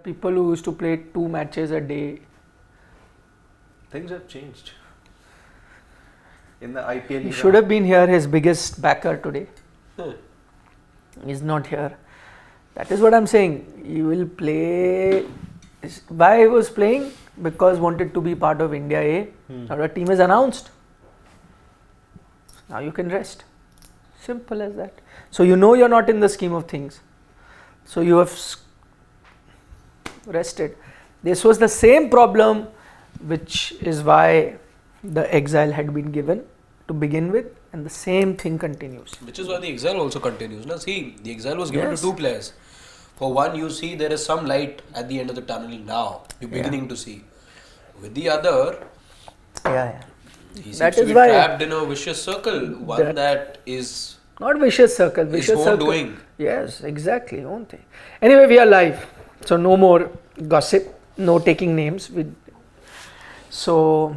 People who used to play 2 matches a day. Things have changed. In the IPL, He should have been here, his biggest backer today. He's not here. That is what I'm saying. He will play. Why he was playing? Because wanted to be part of India A. Now the team is announced. Now you can rest. Simple as that. So you know you're not in the scheme of things. So you have rested. This was the same problem, which is why the exile had been given to begin with, and the same thing continues. Which is why the exile also continues. Now see, the exile was given to 2 players. For one, you see there is some light at the end of the tunnel now. You're beginning to see. With the other, he seems That to is be why trapped in a vicious circle. One that is not vicious circle. Vicious own circle. doing. Yes, exactly. Own thing. Anyway, we are live, so no more gossip, no taking names. So.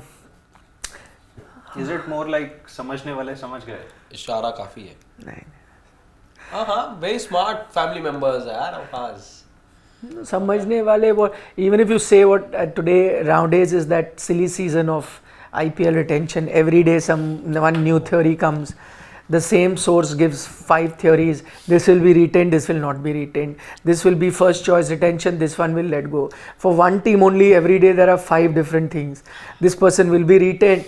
Is it more like समझने वाले समझ गए? इशारा काफी है. नहीं. Very smart family members यार of ours. समझने वाले वो, even if you say what today nowadays is that silly season of IPL retention, every day one new theory comes, the same source gives 5 theories, this will be retained, this will not be retained, this will be first choice retention, this one will let go. For one team only, every day there are 5 different things. This person will be retained.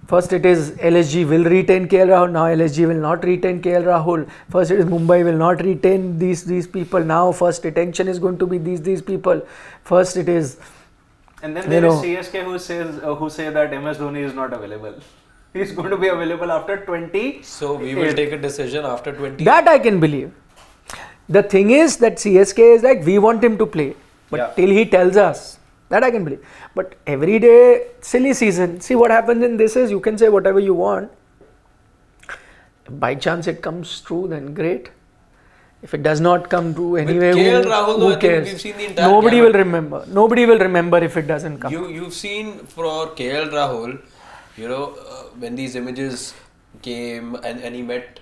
First it is LSG will retain KL Rahul, now LSG will not retain KL Rahul. First it is Mumbai will not retain these people, now first retention is going to be these people. First it is. And then there is CSK who say that MS Dhoni is not available. He is going to be available after 20. So we will take a decision after 20. That I can believe. The thing is that CSK is like, we want him to play, but till he tells us, that I can believe. But every day, silly season. See what happens in this is, you can say whatever you want. By chance it comes true, then great. If it does not come true anyway, who cares? We've seen the entire Nobody will remember. Nobody will remember if it doesn't come. You've seen for KL Rahul, when these images came and he met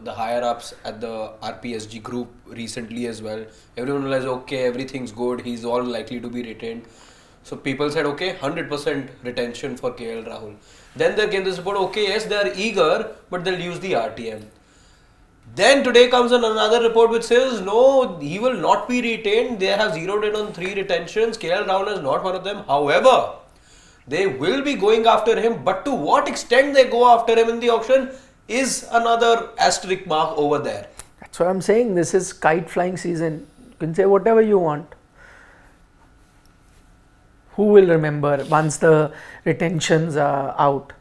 the higher ups at the RPSG group recently as well. Everyone realized, okay, everything's good, he's all likely to be retained. So people said, okay, 100% retention for KL Rahul. Then there came this report, okay, yes, they are eager, but they'll use the RTM. Then today comes another report which says, no, he will not be retained. They have zeroed in on 3 retentions. KL Rahul is not one of them. However, they will be going after him, but to what extent they go after him in the auction is another asterisk mark over there. That's what I'm saying. This is kite flying season. You can say whatever you want. Who will remember once the retentions are out?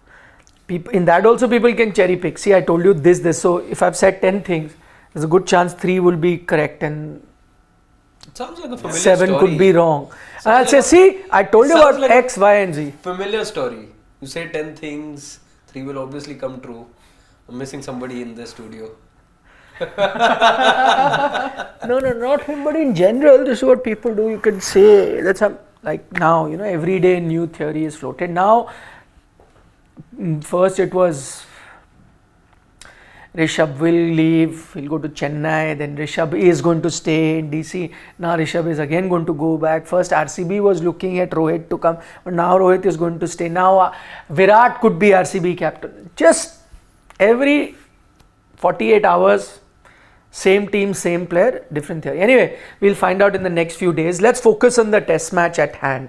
In that also people can cherry pick. See, I told you this. So if I've said 10 things, there's a good chance 3 will be correct and it sounds like a familiar 7 story. Could be wrong. And I'll say, see, I told you about like X, Y and Z. Familiar story. You say 10 things, 3 will obviously come true. I'm missing somebody in the studio. No, not him, but in general, this is what people do. You can say, like now, every day new theory is floated. Now, first it was Rishabh will leave, he'll go to Chennai, then Rishabh is going to stay in DC. Now Rishabh is again going to go back. First RCB was looking at Rohit to come, but now Rohit is going to stay. Now Virat could be RCB captain. Just every 48 hours, same team, same player, different theory. Anyway, we'll find out in the next few days. Let's focus on the test match at hand.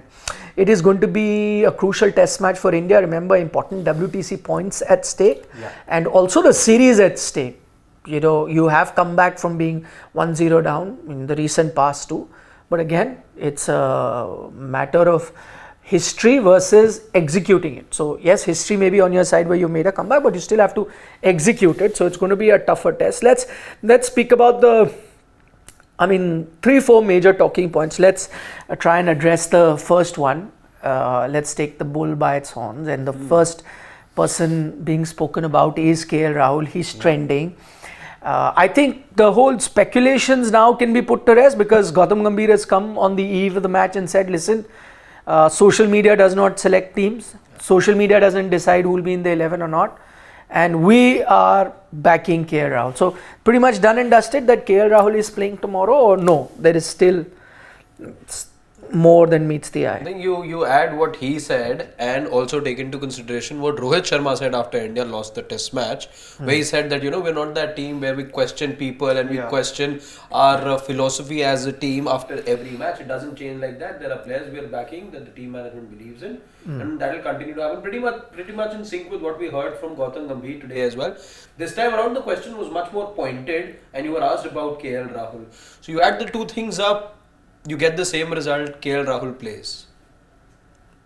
It is going to be a crucial test match for India. Remember, important WTC points at stake and also the series at stake. You have come back from being 1-0 down in the recent past too. But again, it's a matter of history versus executing it. So yes, history may be on your side where you made a comeback, but you still have to execute it. So it's going to be a tougher test. Let's speak about 3-4 major talking points. Let's try and address the first one. Let's take the bull by its horns. And the first person being spoken about is KL Rahul. He's trending. I think the whole speculations now can be put to rest because Gautam Gambhir has come on the eve of the match and said, listen, social media does not select teams. Social media doesn't decide who will be in the 11 or not. And we are backing KL Rahul. So pretty much done and dusted that KL Rahul is playing tomorrow, or no? There is still more than meets the I eye. think you add what he said and also take into consideration what Rohit Sharma said after India lost the test match, where he said that we're not that team where we question people and we question our philosophy as a team after every match. It doesn't change like that. There are players we are backing that the team management believes in, and that will continue to happen. Pretty much in sync with what we heard from Gautam Gambhir today as well. This time around the question was much more pointed, and you were asked about KL Rahul. So you add the two things up. You get the same result. KL Rahul plays.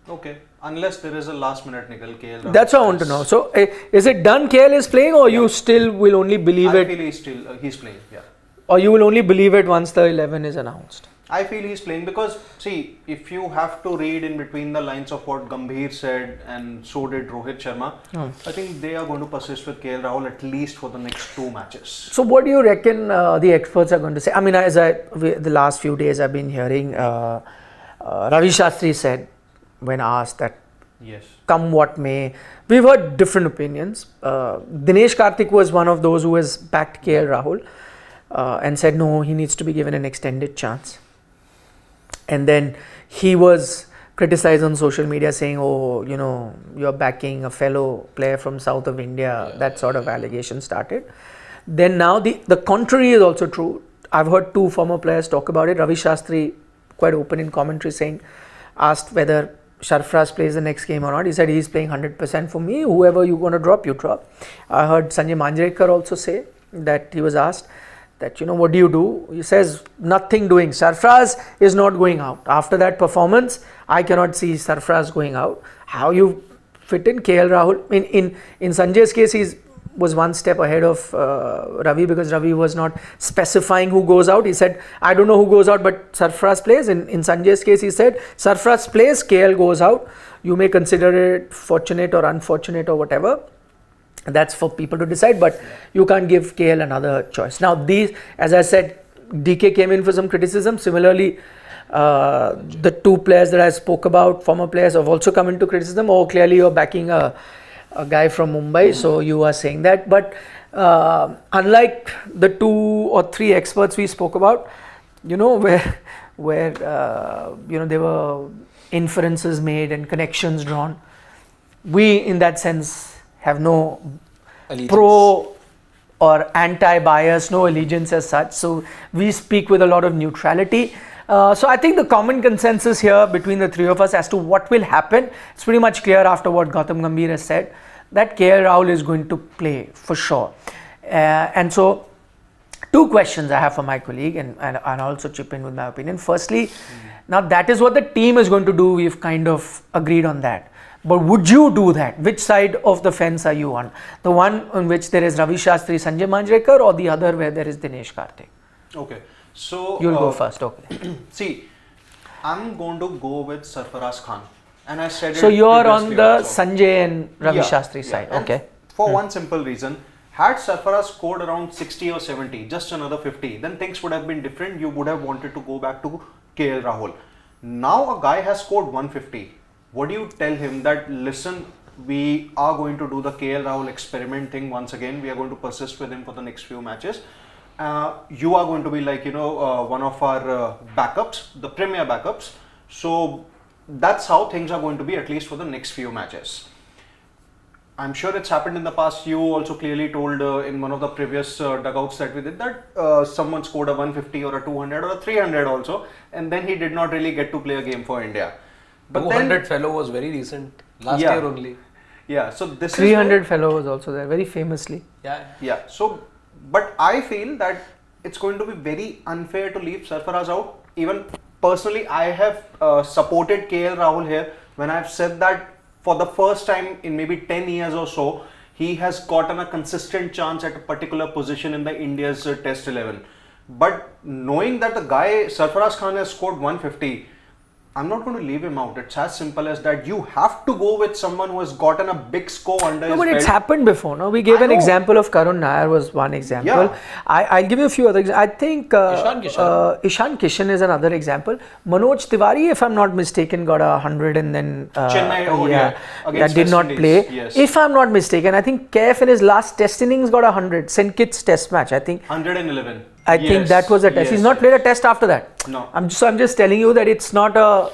Okay, unless there is a last minute nickel, KL Rahul That's what I want to know. So, is it done KL is playing, or you still will only believe I it, feel he's playing, yeah. or you will only believe it once the 11 is announced? I feel he's playing because, see, if you have to read in between the lines of what Gambhir said and so did Rohit Sharma, I think they are going to persist with KL Rahul at least for the next 2 matches. So, what do you reckon the experts are going to say? I mean, the last few days I've been hearing Ravi Shastri said when asked that Yes. come what may, we've heard different opinions. Dinesh Karthik was one of those who has backed KL Rahul and said no, he needs to be given an extended chance. And then he was criticized on social media saying, oh, you're backing a fellow player from south of India. That sort of allegation started. Then now the contrary is also true. I've heard 2 former players talk about it. Ravi Shastri, quite open in commentary, asked whether Sarfaraz plays the next game or not. He said he's playing 100% for me. Whoever you want to drop, you drop. I heard Sanjay Manjrekar also say that he was asked that, what do you do? He says, nothing doing. Sarfaraz is not going out. After that performance, I cannot see Sarfaraz going out. How you fit in KL Rahul? In Sanjay's case, he was one step ahead of Ravi because Ravi was not specifying who goes out. He said, I don't know who goes out, but Sarfaraz plays. In Sanjay's case, he said, Sarfaraz plays, KL goes out. You may consider it fortunate or unfortunate or whatever. That's for people to decide, but you can't give KL another choice. Now, these, as I said, DK came in for some criticism. Similarly, the 2 players that I spoke about, former players, have also come into criticism. Oh, clearly you're backing a guy from Mumbai, so you are saying that. But unlike the 2 or 3 experts we spoke about, where there were inferences made and connections drawn, we, in that sense, have no Allegiance. pro or anti-bias, no allegiance as such. So we speak with a lot of neutrality. So I think the common consensus here between the 3 of us as to what will happen, it's pretty much clear after what Gautam Gambhir has said, that KL Rahul is going to play for sure. And so 2 questions I have for my colleague, and I'll also chip in with my opinion. Firstly, now that is what the team is going to do. We've kind of agreed on that. But would you do that? Which side of the fence are you on? The one on which there is Ravi Shastri, Sanjay Manjrekar, or the other where there is Dinesh Karthik? Okay. So You'll go first, okay. See, I'm going to go with Sarfaraz Khan. And I said So it you're on previously the also. Sanjay and Ravi Yeah, Shastri side, And okay. For one simple reason, had Sarfaraz scored around 60 or 70, just another 50, then things would have been different. You would have wanted to go back to KL Rahul. Now a guy has scored 150. What do you tell him that, listen, we are going to do the KL Rahul experiment thing once again. We are going to persist with him for the next few matches. You are going to be like, one of our backups, the premier backups. So that's how things are going to be, at least for the next few matches. I'm sure it's happened in the past. You also clearly told in one of the previous dugouts that we did that someone scored a 150 or a 200 or a 300 also, and then he did not really get to play a game for India. But 200 fellow was very recent, last year only. Yeah, so this 300 fellow was also there, very famously. Yeah, so, but I feel that it's going to be very unfair to leave Sarfaraz out. Even personally, I have supported KL Rahul here when I've said that for the first time in maybe 10 years or so, he has gotten a consistent chance at a particular position in the India's Test 11. But knowing that the guy, Sarfaraz Khan, has scored 150, I'm not going to leave him out. It's as simple as that. You have to go with someone who has gotten a big score under his No, but belt. it's happened before. No, we gave an example of Karun Nair was one example. Yeah. I'll give you a few other examples. I think Ishan Kishan is another example. Manoj Tiwari, if I'm not mistaken, got 100 and then against did West not Indies. play. Yes. If I'm not mistaken, I think KF in his last test innings got 100. St. Kitts test match, I think. 111. I think Yes, that was a test. He's yes, not yes. played a test after that. No. I'm just telling you that it's not a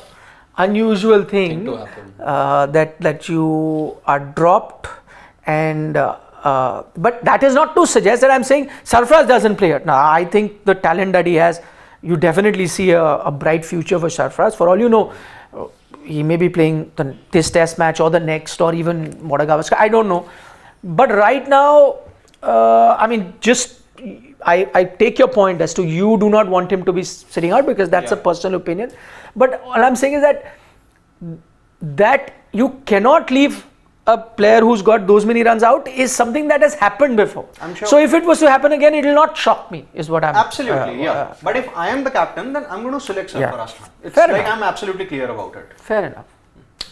unusual thing to happen. that you are dropped, and but that is not to suggest that I'm saying Sarfaraz doesn't play it. Now I think the talent that he has, you definitely see a bright future for Sarfaraz. For all you know, he may be playing this test match or the next or even Madagascar. I don't know, but right now, I mean, just. I take your point as to you do not want him to be sitting out because that's a personal opinion. But all I'm saying is that you cannot leave a player who's got those many runs out is something that has happened before. I'm sure. So if it was to happen again, it will not shock me, is what I'm... Absolutely, yeah. But if I am the captain, then I'm going to select Sarfaraz. It's Fair like enough. I'm absolutely clear about it. Fair enough.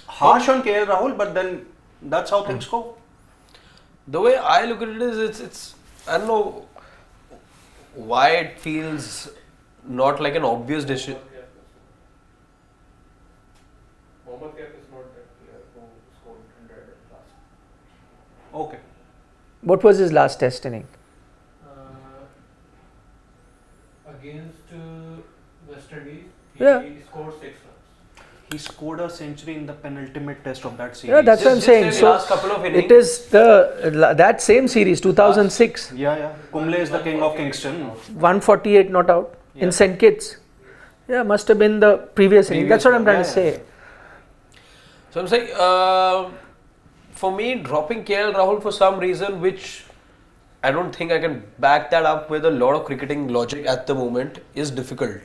Harsh on KL Rahul, but then that's how things go. The way I look at it is, it's I don't know why it feels not like an obvious decision. Mohammad Kaif is not that player who scored 100 last. Okay. What was his last test inning? Against West Indies, Yeah. he scored 6 runs. He scored a century in the penultimate test of that series. Yeah, that's what I'm Just saying. the So last couple of innings. it is that same series, 2006, Yeah. Kumble is the king of Kingston. 148 not out in St. Kitts. Yeah, must have been the previous inning. That's what I'm trying to say. So I'm saying, for me, dropping KL Rahul for some reason, which I don't think I can back that up with a lot of cricketing logic at the moment, is difficult.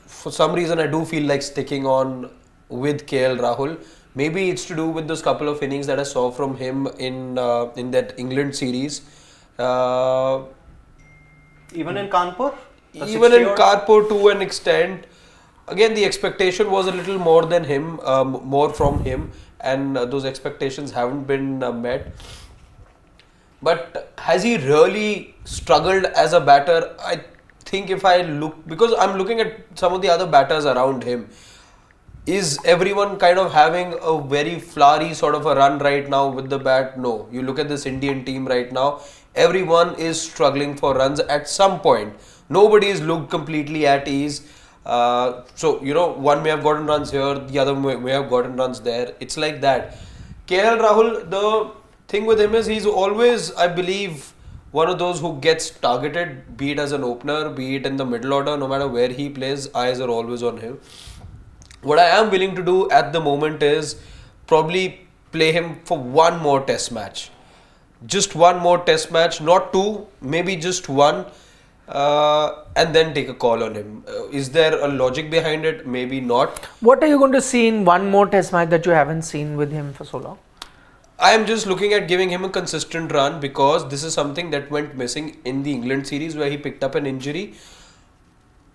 For some reason, I do feel like sticking on with KL Rahul. Maybe it's to do with those couple of innings that I saw from him in that England series. Even in Kanpur? The Even in 60 odd? Kanpur to an extent. Again, the expectation was a little more than him, more from him, and those expectations haven't been met. But has he really struggled as a batter? I think if I look, because I'm looking at some of the other batters around him, is everyone kind of having a very flowery sort of a run right now with the bat? No. You look at this Indian team right now, everyone is struggling for runs at some point. Nobody is looked completely at ease. So, one may have gotten runs here, the other may have gotten runs there. It's like that. KL Rahul, the thing with him is he's always, I believe, one of those who gets targeted, be it as an opener, be it in the middle order, no matter where he plays, eyes are always on him. What I am willing to do at the moment is probably play him for one more test match. Just one more test match, not two, maybe just one. And then take a call on him. Is there a logic behind it? Maybe not. What are you going to see in one more test match that you haven't seen with him for so long? I am just looking at giving him a consistent run because this is something that went missing in the England series where he picked up an injury.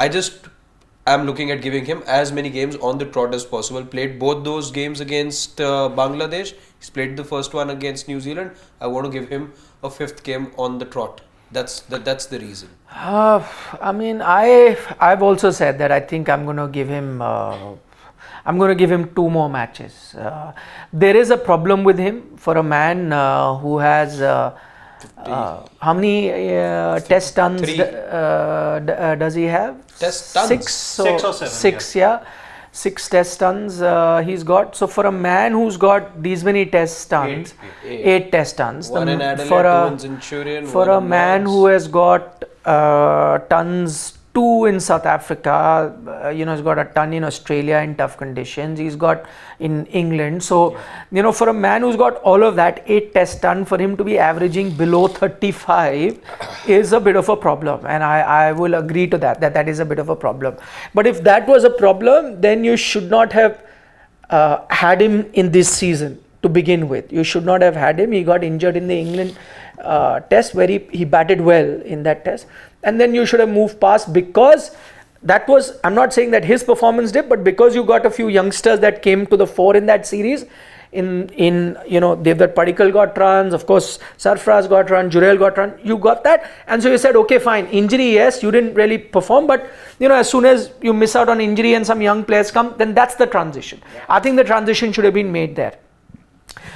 I am looking at giving him as many games on the trot as possible. Played both those games against Bangladesh. He's played the first one against New Zealand. I want to give him a fifth game on the trot. That's the reason. I mean, I've also said that I think I'm going to give him. I'm going to give him 2 more matches. There is a problem with him for a man who has how many test tons 3. Does he have? Test tons? 6 or 7, 6, yeah. 6 test tons he's got. So for a man who's got these many test tons, 8 test tons. One in Adelaide, for 2 in Centurion. for a man who has got tons 2 in South Africa, he's got a ton in Australia in tough conditions. He's got in England. So, for a man who's got all of that, 8 test ton, for him to be averaging below 35 is a bit of a problem. And I will agree to that is a bit of a problem. But if that was a problem, then you should not have had him in this season to begin with. You should not have had him. He got injured in the England test where he batted well in that test. And then you should have moved past because that was, I'm not saying that his performance dipped, but because you got a few youngsters that came to the fore in that series, Devdutt Padikkal got runs, of course, Sarfaraz got run, Jurel got run, you got that. And so you said, okay, fine, injury, yes, you didn't really perform, but as soon as you miss out on injury and some young players come, then that's the transition. I think the transition should have been made there.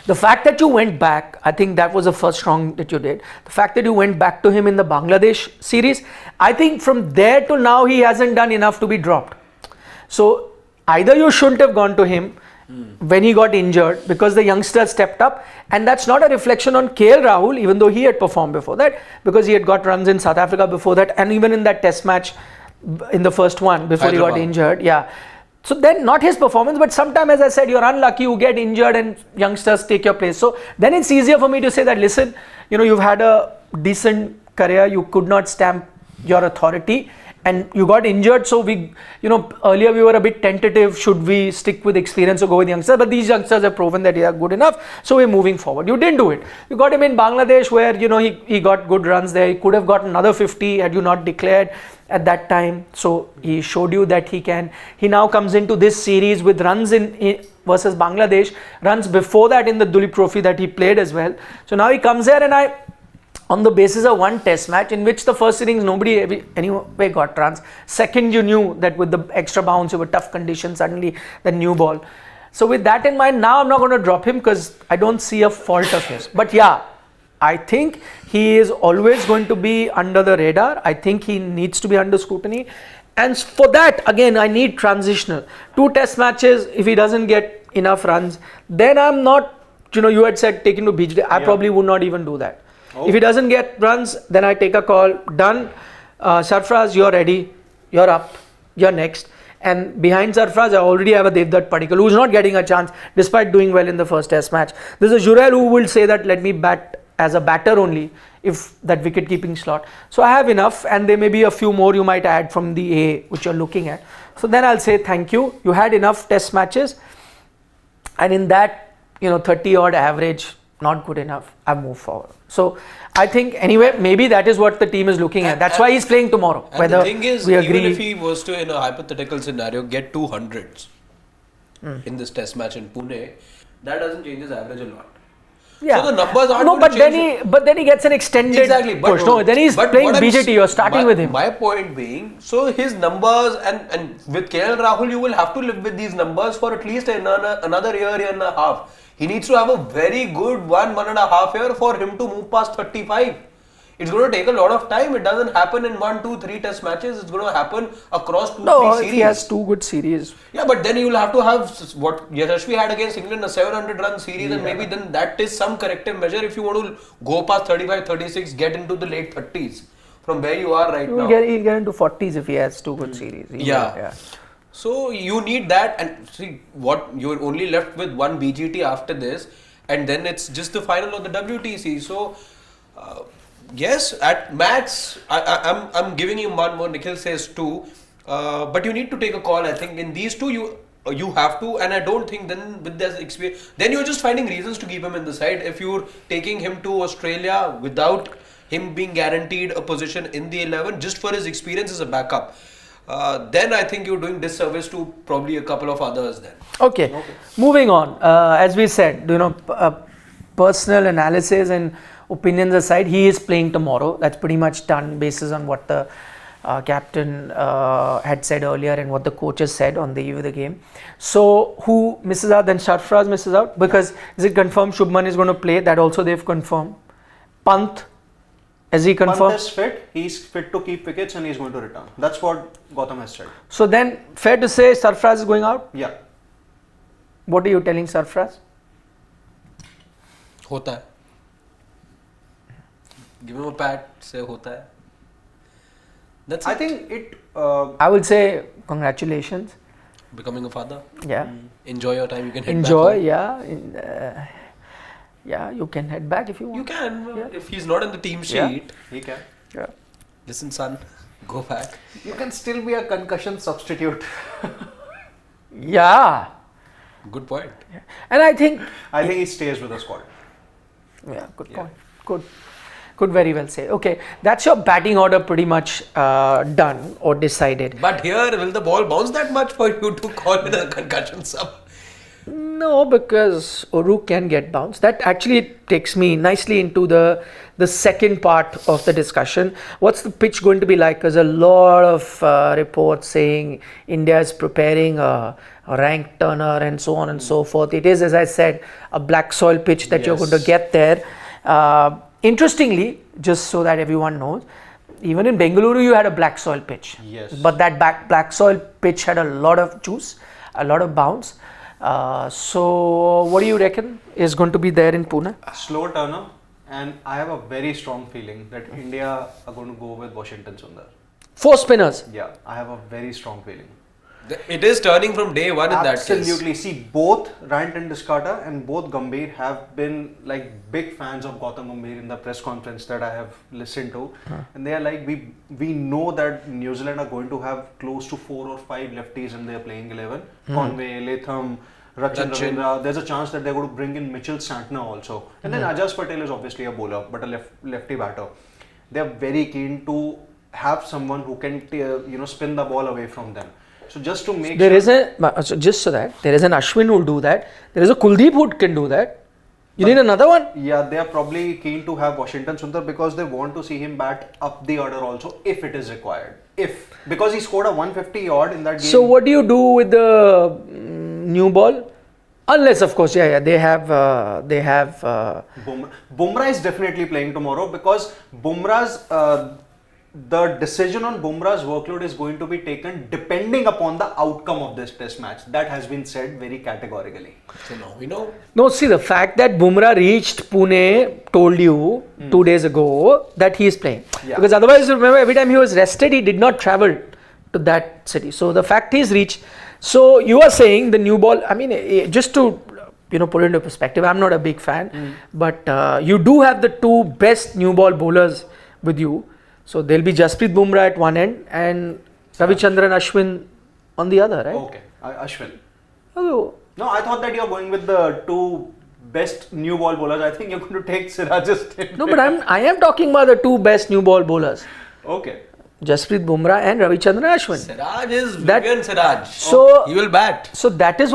The fact that you went back, I think that was the first wrong that you did. The fact that you went back to him in the Bangladesh series, I think from there to now he hasn't done enough to be dropped. So either you shouldn't have gone to him when he got injured because the youngster stepped up, and that's not a reflection on KL Rahul, even though he had performed before that, because he had got runs in South Africa before that, and even in that test match in the first one before he got injured. Yeah. So then not his performance, but sometimes, as I said, you're unlucky, you get injured and youngsters take your place. So then it's easier for me to say that, listen, you've had a decent career, you could not stamp your authority and you got injured. So earlier we were a bit tentative, should we stick with experience or go with youngsters? But these youngsters have proven that they are good enough. So we're moving forward. You didn't do it. You got him in Bangladesh where, he got good runs there. He could have got another 50 had you not declared at that time. So he showed you that he can. He now comes into this series with runs in versus Bangladesh, runs before that in the Duleep Trophy that he played as well. So now he comes there, and on the basis of one test match in which the first innings nobody anyway got runs. Second, you knew that with the extra bounce, you were tough conditions, suddenly the new ball. So with that in mind, now I'm not going to drop him because I don't see a fault of his. But yeah, I think he is always going to be under the radar. I think he needs to be under scrutiny. And for that, again, I need transitional. 2 test matches, if he doesn't get enough runs, then I'm not, you had said take him to BGT. I probably would not even do that. If he doesn't get runs, then I take a call. Done. Sarfaraz, you're ready. You're up. You're next. And behind Sarfaraz, I already have a Devdutt Padikkal who's not getting a chance despite doing well in the first test match. There's a Jurel who will say that let me bat as a batter only if that wicket keeping slot. So I have enough, and there may be a few more you might add from the A which you're looking at. So then I'll say thank you. You had enough test matches, and in that 30 odd average, not good enough. I've moved forward. So I think anyway, maybe that is what the team is looking at. That's why he's playing tomorrow. And the thing is, even if he was to, in a hypothetical scenario, get 200s in this test match in Pune, that doesn't change his average a lot. Yeah. So the numbers aren't going to change. But then he gets an extended push. No, then he's playing BJT. You're starting with him. My point being, so his numbers, and with KL Rahul, you will have to live with these numbers for at least another year and a half. He needs to have a very good 1.5 year for him to move past 35. It's going to take a lot of time. It doesn't happen in 1, 2, 3 test matches. It's going to happen across 2, 3 series. He has 2 good series. Yeah, but then you will have to have what Yashasvi had against England, a 700 run series, and maybe then that is some corrective measure if you want to go past 35, 36, get into the late 30s from where you are right now. He'll get into 40s if he has 2 good series. Yeah. So you need that, and see what you're only left with 1 BGT after this, and then it's just the final of the WTC. So yes, at max, I'm giving you 1 more. Nikhil says 2, but you need to take a call. I think in these 2 you have to, and I don't think then with this experience, then you're just finding reasons to keep him in the side. If you're taking him to Australia without him being guaranteed a position in the 11 just for his experience as a backup, then I think you're doing disservice to probably a couple of others then. Okay. Moving on. As we said, personal analysis and opinions aside, he is playing tomorrow. That's pretty much done basis on what the captain had said earlier and what the coaches said on the eve of the game. So who misses out? Then Sarfaraz misses out, because is it confirmed Shubman is going to play? That also they've confirmed. Pant, has he confirmed? Pant is fit. He's fit to keep wickets and he's going to return. That's what Gautam has said. So then fair to say Sarfaraz is going out? Yeah. What are you telling Sarfaraz? Hota hai. Give him a pat, say hota hai. That's I it. think it... I will say congratulations. Becoming a father. Yeah. Enjoy your time. You can head Enjoy, back yeah. Yeah, you can head back if you want. You can. Yeah. If he's not in the team sheet, Yeah. he can. Yeah. listen son, go back. You can still be a concussion substitute. Yeah. Good point. And I think he stays with the squad. Yeah, good point. Could very well say. Okay, that's your batting order pretty much done or decided. But here, will the ball bounce that much for you to call it a concussion sub? No, because Oru can get bounced. That actually takes me nicely into the second part of the discussion. What's the pitch going to be like? There's a lot of reports saying India is preparing a rank turner and so on and so forth. It is, as I said, a black soil pitch that you're going to get there. Interestingly, just so that everyone knows, even in Bengaluru you had a black soil pitch. Yes. But that black soil pitch had a lot of juice, a lot of bounce. So what do you reckon is going to be there in Pune? Slow turner, and I have a very strong feeling that India are going to go with Washington Sundar. 4 spinners. Yeah, I have a very strong feeling. It is turning from day one in that case. Absolutely. See, both Rant and Discarta and both Gambhir have been like big fans of Gautam Gambhir in the press conference that I have listened to, and they are like, we know that New Zealand are going to have close to 4 or 5 lefties in their playing 11. Conway, Latham, Rachin Ravindra. There's a chance that they're going to bring in Mitchell Santner also, and then Ajaz Patel is obviously a bowler, but a lefty batter. They are very keen to have someone who can spin the ball away from them. So just to make there is an Ashwin who will do that. There is a Kuldeep who can do that. You need another one? Yeah, they are probably keen to have Washington Sundar because they want to see him bat up the order also if it is required. Because he scored a 150 odd in that game. So what do you do with the new ball? Unless, of course, they have. Bumrah is definitely playing tomorrow because the decision on Bumrah's workload is going to be taken depending upon the outcome of this test match. That has been said very categorically. So now we know. No, see, the fact that Bumrah reached Pune told you 2 days ago that he is playing. Yeah. Because otherwise, remember, every time he was rested, he did not travel to that city. So the fact he's reached. So you are saying the new ball, I mean, just to put it into perspective, I'm not a big fan, but you do have the 2 best new ball bowlers with you. So there'll be Jasprit Bumrah at one end and Ravichandran Ashwin on the other, right? Okay, Ashwin. Oh. No, I thought that you're going with the 2 best new ball bowlers. I think you're going to take Siraj's team. No, but I am talking about the 2 best new ball bowlers. Okay. Jasprit Bumrah and Ravichandran Ashwin. Siraj is Vivian Siraj. So he will bat. So that is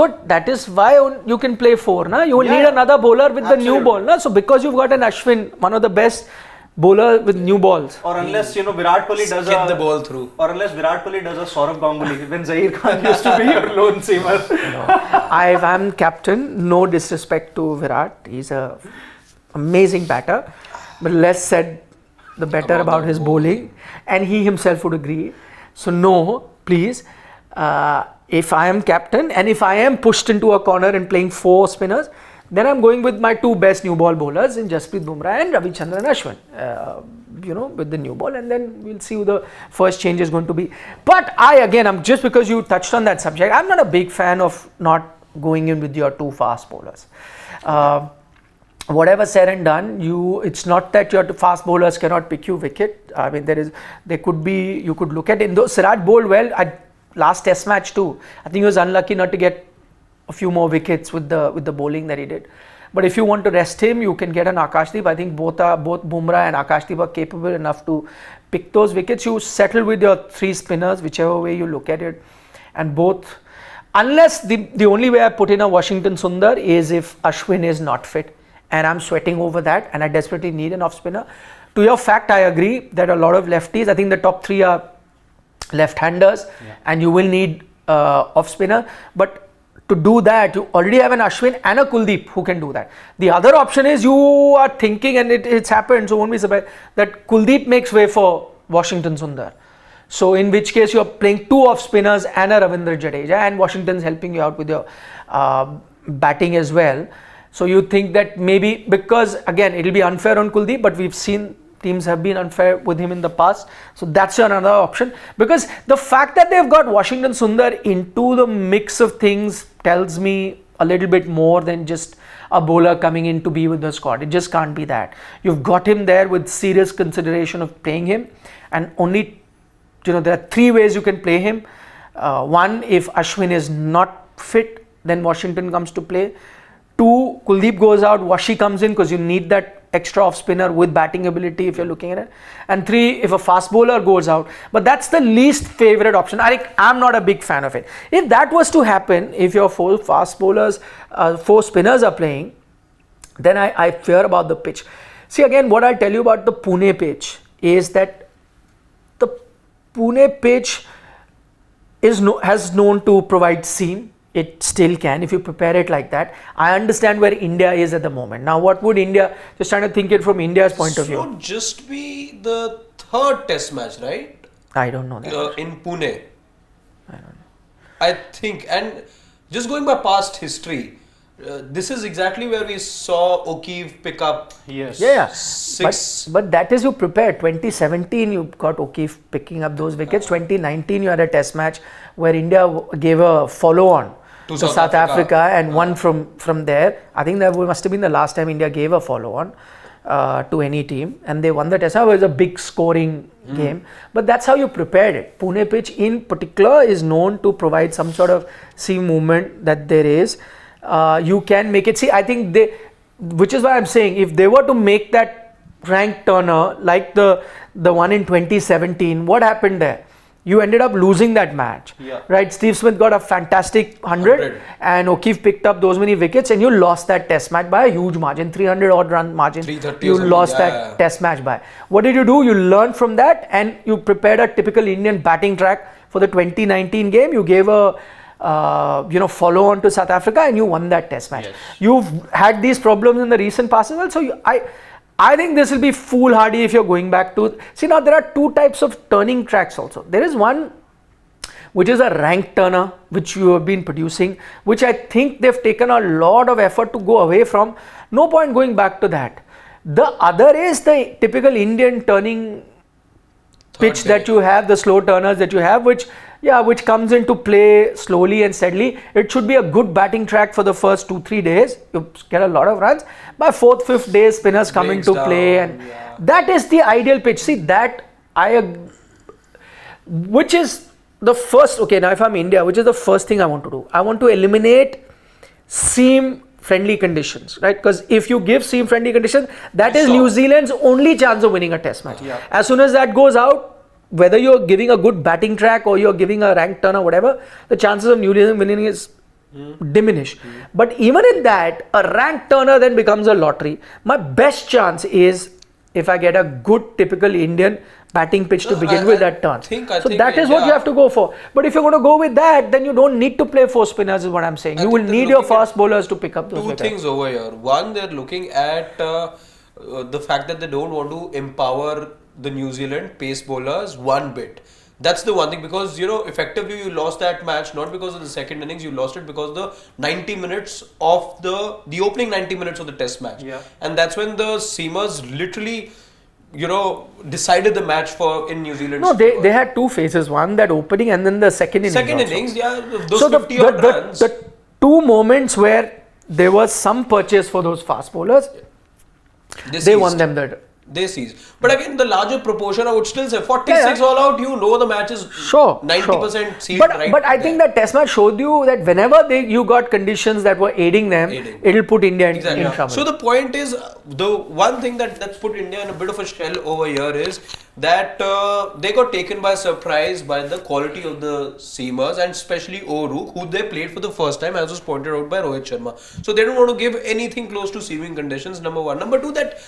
why you can play 4, na? You will need another bowler with the new ball, na? So because you've got an Ashwin, one of the best bowler with new balls. Or unless Virat Kohli does the ball through. Or unless Virat Kohli does a Saurav Ganguly when Zaheer Khan used to be your lone seamer. I'm captain. No disrespect to Virat. He's a amazing batter, but less said the better about his bowling, and he himself would agree. So no, please. If I am captain and if I am pushed into a corner and playing 4 spinners, then I'm going with my 2 best new ball bowlers in Jasprit Bumrah and Ravichandran Ashwin, with the new ball, and then we'll see who the first change is going to be. But I'm just because you touched on that subject, I'm not a big fan of not going in with your 2 fast bowlers. Whatever said and done, it's not that your fast bowlers cannot pick you wicket. I mean, you could look at it. Though Siraj bowled well at last test match too. I think he was unlucky not to get a few more wickets with the bowling that he did. But if you want to rest him, you can get an Akashdeep. I think both Bumrah and Akashdeep are capable enough to pick those wickets. You settle with your 3 spinners, whichever way you look at it, and both. Unless the only way I put in a Washington Sundar is if Ashwin is not fit, and I'm sweating over that, and I desperately need an off spinner. To your fact, I agree that a lot of lefties. I think the top 3 are left-handers, and you will need off spinner, but to do that, you already have an Ashwin and a Kuldeep who can do that. The other option is you are thinking, and it's happened, so won't be surprised, that Kuldeep makes way for Washington Sundar. So in which case you are playing 2 off spinners and a Ravindra Jadeja, and Washington's helping you out with your batting as well. So you think that maybe, because again it will be unfair on Kuldeep, but we've seen teams have been unfair with him in the past. So that's another option, because the fact that they've got Washington Sundar into the mix of things tells me a little bit more than just a bowler coming in to be with the squad. It just can't be that. You've got him there with serious consideration of playing him, and only, there are 3 ways you can play him. One, if Ashwin is not fit, then Washington comes to play. 2, Kuldeep goes out, Washi comes in, because you need that extra off spinner with batting ability if you're looking at it, and 3 if a fast bowler goes out. But that's the least favorite option. I'm not a big fan of it. If that was to happen, if your 4 fast bowlers, 4 spinners are playing, then I fear about the pitch. See, again, what I'll tell you about the Pune pitch is that the Pune pitch has known to provide seam. It still can if you prepare it like that. I understand where India is at the moment. Now, what would India, just trying to think it from India's point of view. This would just be the 3rd test match, right? I don't know that. In Pune. I don't know. I think, and just going by past history, this is exactly where we saw O'Keefe pick up. Yes. Yeah. 6. But that is you prepared. 2017 you got O'Keefe picking up those wickets. 2019 you had a test match where India gave a follow-on to South Africa and won from there. I think that must have been the last time India gave a follow-on to any team, and they won the test. It was a big scoring game, but that's how you prepared it. Pune pitch in particular is known to provide some sort of seam movement that there is. You can make it. See, I think which is why I'm saying if they were to make that rank turner like the one in 2017, what happened there? You ended up losing that match, right? Steve Smith got a fantastic 100 and O'Keefe picked up those many wickets, and you lost that test match by a huge margin, 300 odd run margin. 330 you lost that test match by. What did you do? You learned from that and you prepared a typical Indian batting track for the 2019 game. You gave a follow on to South Africa and you won that test match. Yes. You've had these problems in the recent past as well. So I think this will be foolhardy if you're going back to... See, now there are 2 types of turning tracks also. There is one which is a rank turner, which you have been producing, which I think they've taken a lot of effort to go away from. No point going back to that. The other is the typical Indian turning pitch that you have, the slow turners that you have, which comes into play slowly and steadily. It should be a good batting track for the first 2-3 days. You get a lot of runs. By 4th, 5th day, spinners come into play, and that is the ideal pitch. See, which is the first, okay, now if I'm India, which is the first thing I want to do? I want to eliminate seam friendly conditions, right? Because if you give seam friendly conditions, that is New Zealand's only chance of winning a test match. As soon as that goes out, whether you're giving a good batting track or you're giving a rank turn or whatever, the chances of New Zealand winning is diminished. But even in that, a rank turner then becomes a lottery. My best chance is if I get a good typical Indian batting pitch to begin with that turn. That is what you have to go for. But if you're going to go with that, then you don't need to play 4 spinners is what I'm saying. You will need your fast bowlers to pick up those wickets. 2 things over here. One, they're looking at the fact that they don't want to empower the New Zealand pace bowlers one bit. That's the one thing, because effectively you lost that match not because of the second innings, you lost it because the 90 minutes of the opening 90 minutes of the test match. And that's when the seamers literally decided the match in New Zealand. No, they had 2 phases, one that opening and then the second innings. Those so 50 odd runs. The 2 moments where there was some purchase for those fast bowlers, they won them they seized. But again, the larger proportion, I would still say 46 all out, the match is 90% sealed. But I think that test match showed you that whenever you got conditions that were aiding them, it'll put India in trouble. So the point is, the one thing that's put India in a bit of a shell over here is that they got taken by surprise by the quality of the seamers, and especially Oru, who they played for the first time, as was pointed out by Rohit Sharma. So they don't want to give anything close to seaming conditions, number one. Number two, that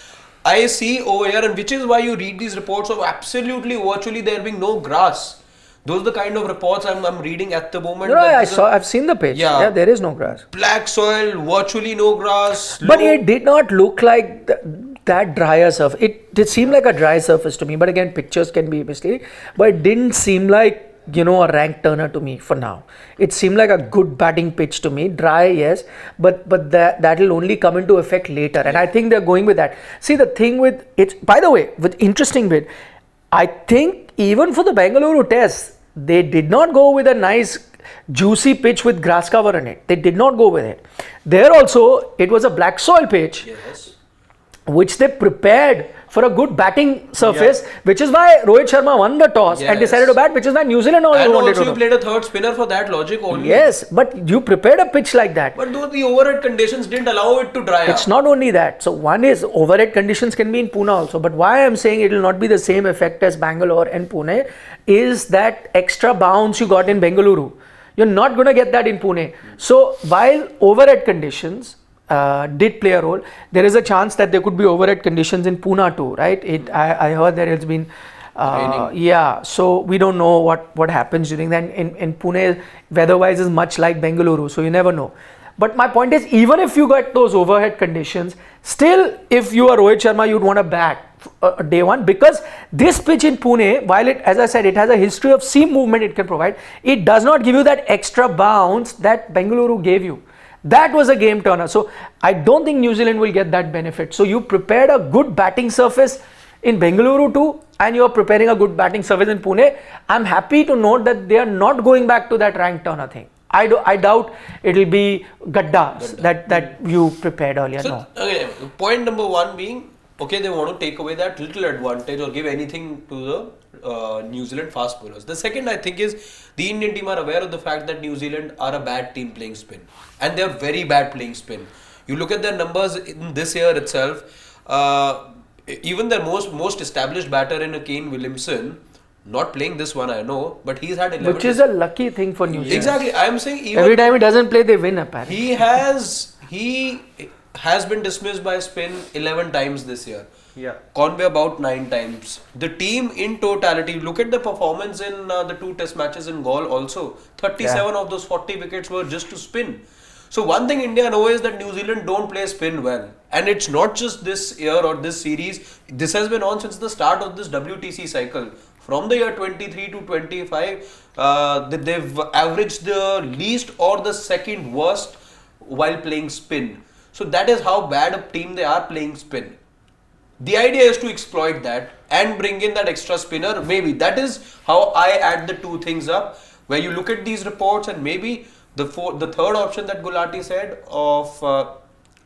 I see over here, and which is why you read these reports of absolutely virtually there being no grass. Those are the kind of reports I'm reading at the moment. No, I've seen the pitch. Yeah, there is no grass. Black soil, virtually no grass. But it did not look like that drier surface. It did seem like a dry surface to me. But again, pictures can be misleading. But it didn't seem like a rank turner to me for now. It seemed like a good batting pitch to me. Dry, yes, but that will only come into effect later, and I think they're going with that. See, the thing with it, by the way, with interesting bit, I think even for the Bengaluru test, they did not go with a nice juicy pitch with grass cover in it. They did not go with it. There also, it was a black soil pitch. Yes. which they prepared for a good batting surface, which is why Rohit Sharma won the toss and decided to bat, which is why New Zealand also And wanted also to. you played a third spinner for that logic only. Yes, but you prepared a pitch like that. But though the overhead conditions didn't allow it to dry It's up. not only that. So one is overhead conditions can be in Pune also. But why I'm saying it will not be the same effect as Bangalore and Pune is that extra bounce you got in Bengaluru. You're not going to get that in Pune. So while overhead conditions did play a role, there is a chance that there could be overhead conditions in Pune too, right? I heard there has been so we don't know what happens during that. In Pune, weather-wise is much like Bengaluru, so you never know. But my point is, even if you got those overhead conditions, still, if you are Rohit Sharma, you'd want to bat day one, because this pitch in Pune, while it, as I said, it has a history of seam movement it can provide, it does not give you that extra bounce that Bengaluru gave you. That was a game turner. So I don't think New Zealand will get that benefit. So you prepared a good batting surface in Bengaluru too, and you are preparing a good batting surface in Pune. I'm happy to note that they are not going back to that rank turner thing. I doubt it will be Gaddas that you prepared earlier. So, No. okay, point number one being, okay, they want to take away that little advantage or give anything to the New Zealand fast bowlers. The second, I think, is the Indian team are aware of the fact that New Zealand are a bad team playing spin, and they are very bad playing spin. You look at their numbers in this year itself. Even their most established batter in a Kane Williamson, not playing this one, I know, but he's had 11. Which is a lucky thing for New Zealand. Exactly, I am saying even Every time he doesn't play, they win apparently. he has been dismissed by spin 11 times this year. Yeah. Conway about 9 times. The team in totality, look at the performance in the 2 test matches in Gaul also. 37 of those 40 wickets were just to spin. So one thing India know is that New Zealand don't play spin well. And it's not just this year or this series. This has been on since the start of this WTC cycle. From the year 23 to 25, they've averaged the least or the second worst while playing spin. So that is how bad a team they are playing spin. The idea is to exploit that and bring in that extra spinner. Maybe that is how I add the two things up. Where you look at these reports and maybe the third option that Gulati said of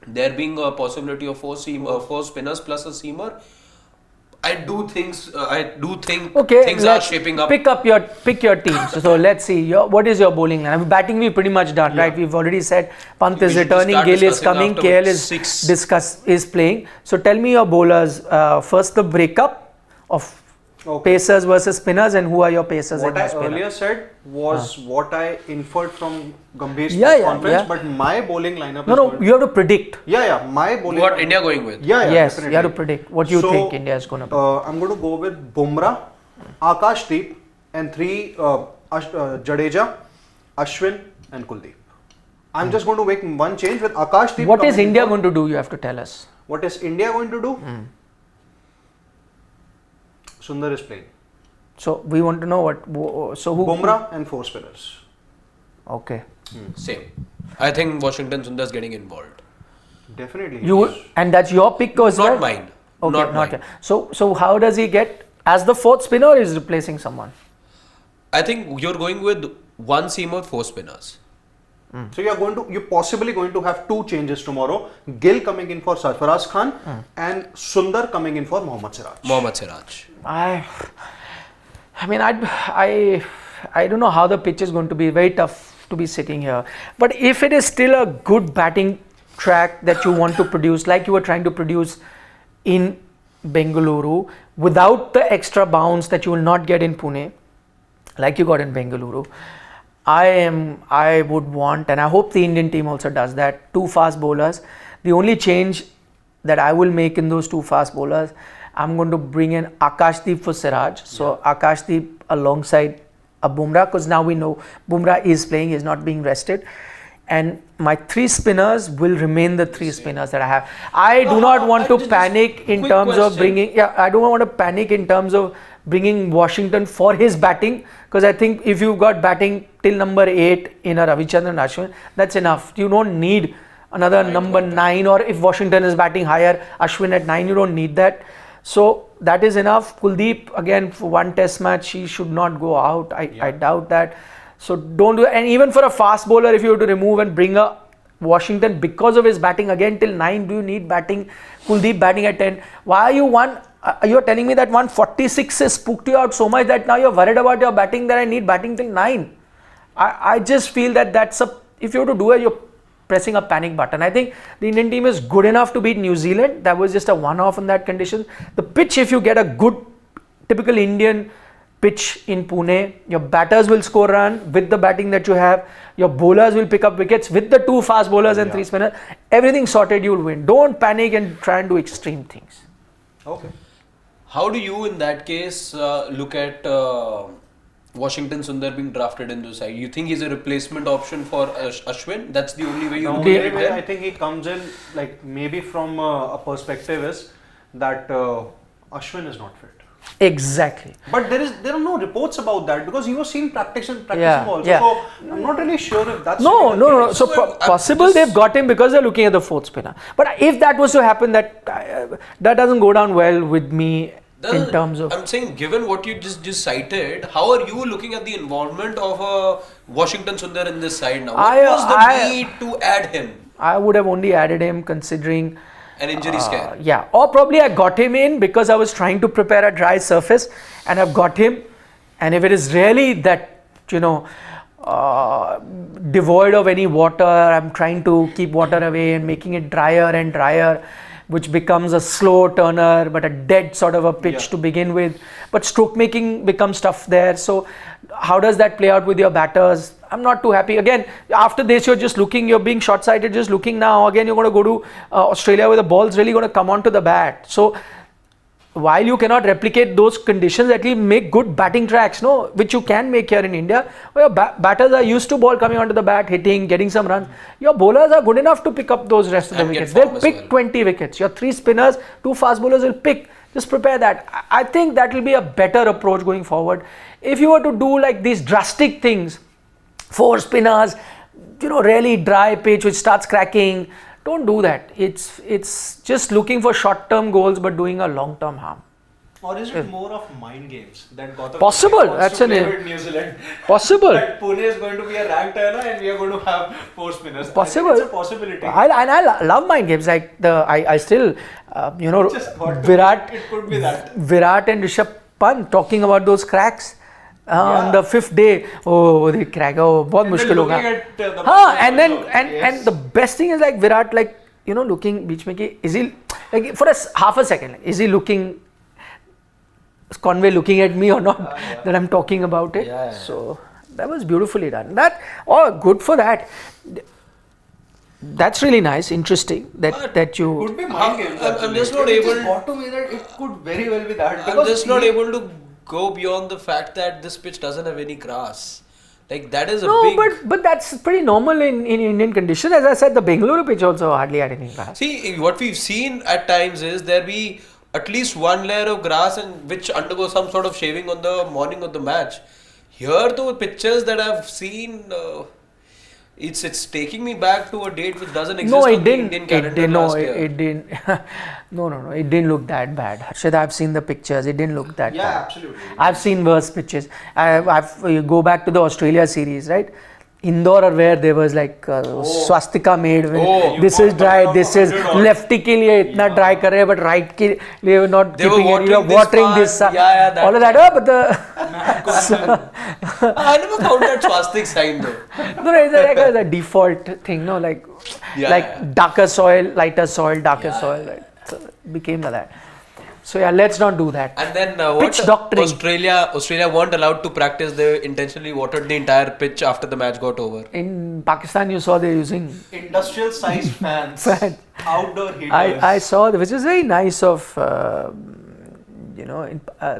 there being a possibility of 4 spinners plus a seamer. I do think things are shaping up. Pick your team. So let's see. What is your bowling line? I mean, batting we pretty much done, right? We've already said Pant is returning, Gill is coming, KL is playing. So tell me your bowlers. First, the breakup of pacers versus spinners, and who are your pacers What and I spinners? earlier said was what I inferred from Gambhir's conference, but my bowling lineup is you have to predict. My bowling What lineup, India going with? Yes, definitely. you have to predict what you think India is going to be. I'm going to go with Bumrah, Akashdeep, and 3 Jadeja, Ashwin, and Kuldeep. I'm just going to make one change with Akashdeep. What is India going to do? You have to tell us. What is India going to do? Sundar is playing. So we want to know what. So who? Bumrah and 4 spinners. Okay. Same. I think Washington Sundar's getting involved. Definitely. And that's your pick as well? Not mine. Okay, not not mine. So how does he get as the 4th spinner, or is replacing someone? I think you're going with 1 seamer, 4 spinners. So you're possibly going to have 2 changes tomorrow. Gill coming in for Sarfaraz Khan and Sundar coming in for Mohammad Siraj. I mean, I don't know how the pitch is going to be. Very tough to be sitting here. But if it is still a good batting track that you want to produce, like you were trying to produce in Bengaluru, without the extra bounce that you will not get in Pune, like you got in Bengaluru, I would want, and I hope the Indian team also does that, 2 fast bowlers. The only change that I will make in those 2 fast bowlers, I'm going to bring in Akashdeep for Siraj. So Akashdeep alongside a Bumrah, because now we know Bumrah is playing, is not being rested. And my 3 spinners will remain the 3 spinners that I have. I do not want to panic in terms of bringing. I don't want to panic in terms of bringing Washington for his batting, because I think if you've got batting till number 8 in a Ravichandran Ashwin, that's enough. You don't need another number 9, or if Washington is batting higher, Ashwin at 9, you don't need that. So that is enough. Kuldeep, again, for 1 test match, he should not go out. I doubt that. So don't do, and even for a fast bowler, if you have to remove and bring a Washington because of his batting again till 9. Do you need batting? Kuldeep batting at 10. Why are you you're telling me that 146 has spooked you out so much that now you're worried about your batting that I need batting till 9. I just feel that if you were to do it, you're pressing a panic button. I think the Indian team is good enough to beat New Zealand. That was just a one-off in that condition. The pitch, if you get a good typical Indian pitch in Pune, your batters will score run with the batting that you have. Your bowlers will pick up wickets with the 2 fast bowlers and 3 spinners. Everything sorted, you'll win. Don't panic and try and do extreme things. Okay. How do you, in that case, look at Washington Sundar being drafted in the side? You think he's a replacement option for Ashwin? That's the only way you look at it I then? think he comes in like maybe from a perspective is that Ashwin is not fit. Exactly. But there are no reports about that because he was seen practicing Yeah, also. yeah. So I'm not really sure if that's No. really the case. So Well, possible just- they've got him because they're looking at the 4th spinner. But if that was to happen, that doesn't go down well with me in terms of. I'm saying, given what you just cited, how are you looking at the involvement of Washington Sundar in this side now? What was the need to add him? I would have only added him considering. An injury scare. Yeah, or probably I got him in because I was trying to prepare a dry surface and I've got him. And if it is really that, devoid of any water, I'm trying to keep water away and making it drier and drier, which becomes a slow turner but a dead sort of a pitch to begin with. But stroke making becomes tough there. So how does that play out with your batters? I'm not too happy. Again, after this, you're being short-sighted, just looking now. Again, you're going to go to Australia where the ball's really going to come onto the bat. So while you cannot replicate those conditions, at least make good batting tracks, which you can make here in India, where your batters are used to ball coming onto the bat, hitting, getting some runs. Your bowlers are good enough to pick up those rest of the And get wickets. form They'll as pick well. 20 wickets. Your 3 spinners, 2 fast bowlers will pick. Just prepare that. I think that will be a better approach going forward. If you were to do like these drastic things, 4 spinners, really dry pitch which starts cracking, don't do that. It's just looking for short-term goals but doing a long-term harm. Or is it more of mind games that Gautam Possible, wants that's to an- play with New Zealand? Possible. That Pune is going to be a rank turner and we are going to have 4 spinners. Possible. I think it's a possibility. I love mind games. Like I still, Just thought to Virat, it could be that. Virat and Rishabh Pant talking about those cracks. On the 5th day, they crack. बहुत मुश्किल होगा. And the best thing is like Virat, looking बीच में कि is he like for half a second, like, is he looking? Is Conway looking at me or not? That I'm talking about it. Yeah. So that was beautifully done. Good for that. That's really nice, interesting. That you. Could be mind games. I'm just actually. not It able- just got to me that it could very well be that. I'm because just not he- able to go beyond the fact that this pitch doesn't have any grass. Like that is a No, big. but that's pretty normal in Indian conditions. As I said, the Bengaluru pitch also hardly had any grass. See, what we've seen at times is there be at least one layer of grass and which undergoes some sort of shaving on the morning of the match. Here, the pictures that I've seen, it's taking me back to a date which doesn't exist No, on it the didn't. Indian calendar last year. It didn't. No. It didn't look that bad. Harshad, I've seen the pictures. It didn't look that Yeah, bad. absolutely. I've seen worse pitches. You go back to the Australia series, right? Indore or where there was like swastika made. Oh. This You is got dry. that This on is 100 lefty ke liye itna dry kar rahe, but right ke liye not They were keeping it. You are watering this watering part. this. Yeah, that all of that. Oh, but the I never found that swastik sign though. no, it's like a default thing, no, like darker soil, lighter soil, darker soil. Right? So it became like that. So yeah, let's not do that. And then Pitch doctoring. Australia weren't allowed to practice. They intentionally watered the entire pitch after the match got over. In Pakistan, you saw they're using Industrial size fans. Fan. Outdoor heaters. I saw, which is very nice of,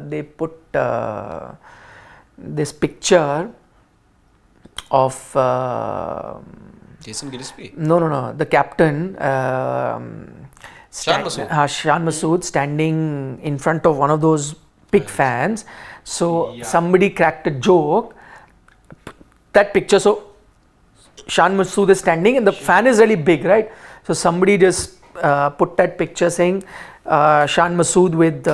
they put this picture of, Jason Gillespie. no, the captain, Shan Masood. Shan Masood standing in front of one of those big fans. So somebody cracked a joke. That picture, so Shan Masood is standing and the fan is really big, right? So somebody just put that picture saying Shan Masood with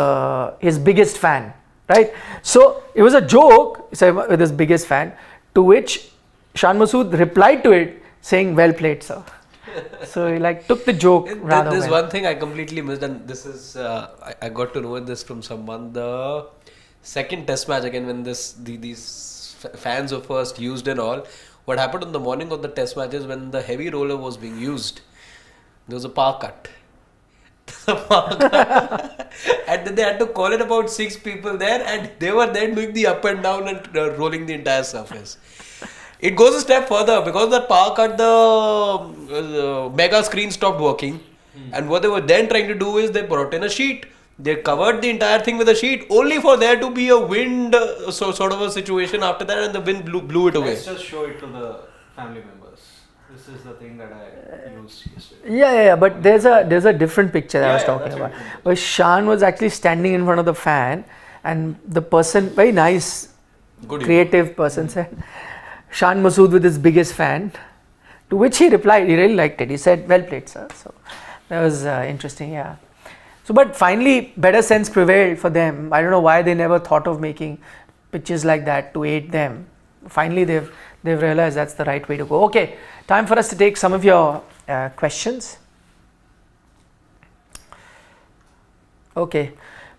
his biggest fan, right? So it was a joke with his biggest fan, to which Shan Masood replied to it saying, "Well played, sir." So he like took the joke rather There's well. one thing I completely missed, and this is I got to know this from someone. The second Test match again, when these fans were first used and all. What happened on the morning of the Test matches when the heavy roller was being used? There was a power cut. And then they had to call it about 6 people there, and they were then doing the up and down and rolling the entire surface. It goes a step further because that power cut, the mega screen stopped working, and what they were then trying to do is they brought in a sheet. They covered the entire thing with a sheet, only for there to be a wind sort of a situation after that, and the wind blew it away. Let's just show it to the family members. This is the thing that I used yesterday. Yeah, but there's a different picture that I was talking that's a about. different picture. Where Shan was actually standing in front of the fan, and the person, very nice, Good creative person said, Shan Masood with his biggest fan. To which he replied, he really liked it. He said, "Well played, sir." So that was interesting, yeah. So, but finally, better sense prevailed for them. I don't know why they never thought of making pitches like that to aid them. Finally, they've realized that's the right way to go. Okay, time for us to take some of your questions. Okay,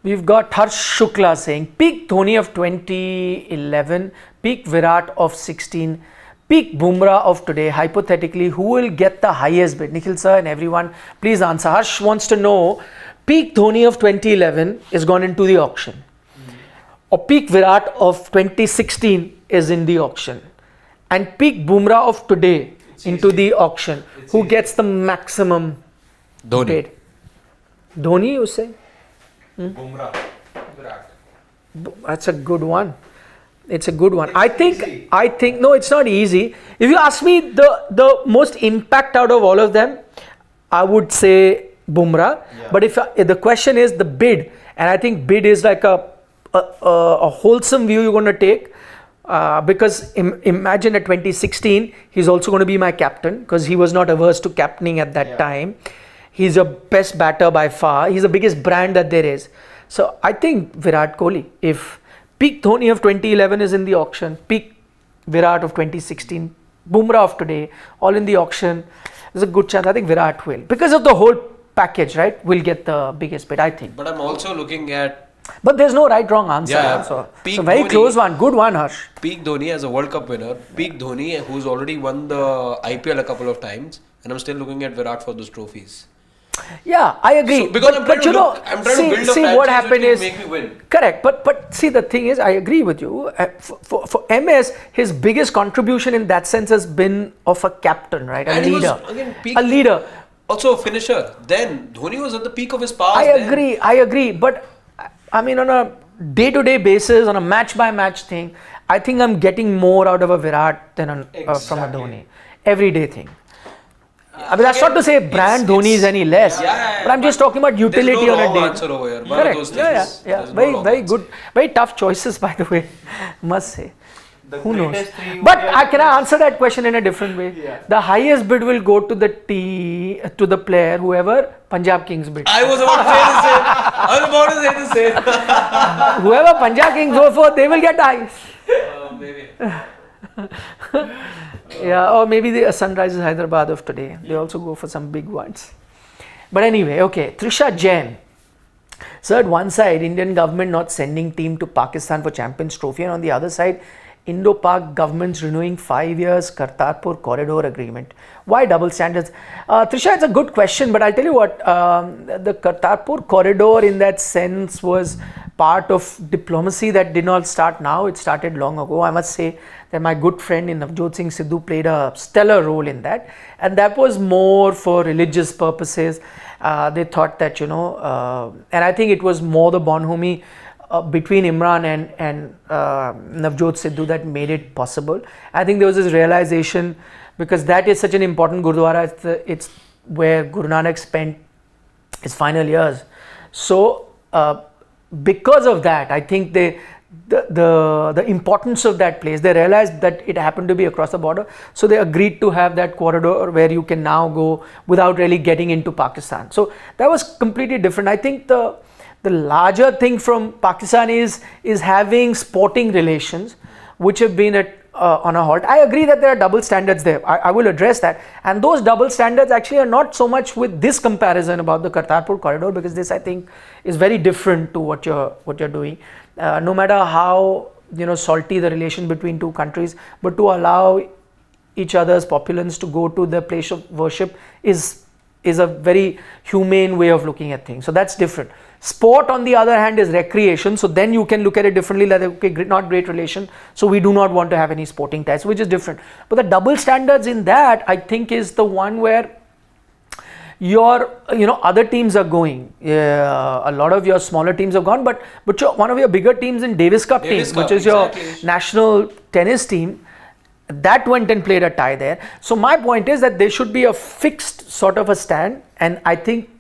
we've got Harsh Shukla saying, peak Dhoni of 2011, peak Virat of 16, peak Bumrah of today. Hypothetically, who will get the highest bid? Nikhil sir and everyone, please answer. Harsh wants to know, peak Dhoni of 2011 is gone into the auction, or peak Virat of 2016 is in the auction, and peak Bumrah of today into the auction. Who gets the maximum Dhoni. bid? Dhoni, you say? Bumrah, Virat. That's a good one. It's a good one. I think no, it's not easy. If you ask me the most impact out of all of them, I would say Bumrah. Yeah. But if the question is the bid, and I think bid is like a wholesome view you're going to take, because imagine at 2016 he's also going to be my captain, because he was not averse to captaining at that time. He's a best batter by far. He's the biggest brand that there is. So I think Virat Kohli. If peak Dhoni of 2011 is in the auction, peak Virat of 2016, Bumrah of today, all in the auction, there's a good chance I think Virat will, because of the whole package, right, will get the biggest bid, I think. But I'm also looking at But there's no right wrong answer. Yeah, So peak it's a very Dhoni. close one. Good one, Harsh. peak Dhoni as a World Cup winner, peak Dhoni who's already won the IPL a couple of times, and I'm still looking at Virat for those trophies. Yeah, I agree. So, because I'm trying to you I'm trying to build a see franchise what happened which is can make me win. correct. But see, the thing is, I agree with you. For MS, his biggest contribution in that sense has been of a captain, right? A And he was, leader. again, peak- A leader. Also a finisher. Then Dhoni was at the peak of his powers. I then. agree. But I mean, on a day-to-day basis, on a match-by-match thing, I think I'm getting more out of a Virat than from a Dhoni. Everyday thing. I mean, that's not to say brand Dhoni is any less, but I'm just talking about utility There's no on a wrong day. answer over here. One of Correct. those Yeah. things. There's no wrong Very answer. good, very tough choices, by the way. Must say. The Who knows? greatest three But ODI can I answer that question in a different way? Yeah. The highest bid will go to the player, whoever Punjab Kings bid. I was about to say the same. Whoever Punjab Kings go for, they will get the highest. Maybe. Yeah, or maybe the Sunrisers Hyderabad of today. They also go for some big ones. But anyway, okay. Trisha Jain. So at one side, Indian government not sending team to Pakistan for Champions Trophy, and on the other side, Indo-Pak governments renewing 5 years Kartarpur corridor agreement. Why double standards? Trisha, it's a good question, but I'll tell you what, the Kartarpur corridor in that sense was part of diplomacy that did not start now. It started long ago. I must say that my good friend in Navjot Singh Sidhu played a stellar role in that, and that was more for religious purposes. They thought that, and I think it was more the bonhomie between Imran and Navjot Sidhu that made it possible. I think there was this realization, because that is such an important Gurdwara, it's where Guru Nanak spent his final years. So because of that, I think the importance of that place, they realized that it happened to be across the border, so they agreed to have that corridor where you can now go without really getting into Pakistan. So that was completely different. I think the larger thing from Pakistan is having sporting relations, which have been at on a halt. I agree that there are double standards there. I will address that. And those double standards actually are not so much with this comparison about the Kartarpur corridor, because this I think is very different to what you're doing. No matter how salty the relation between two countries, but to allow each other's populace to go to the place of worship is a very humane way of looking at things. So that's different. Sport, on the other hand, is recreation. So then you can look at it differently, like, okay, not great relation, so we do not want to have any sporting ties, which is different. But the double standards in that, I think, is the one where your other teams are going. A lot of your smaller teams have gone, but one of your bigger teams in Davis Cup team, which is your national tennis team, that went and played a tie there. So my point is that there should be a fixed sort of a stand, and I think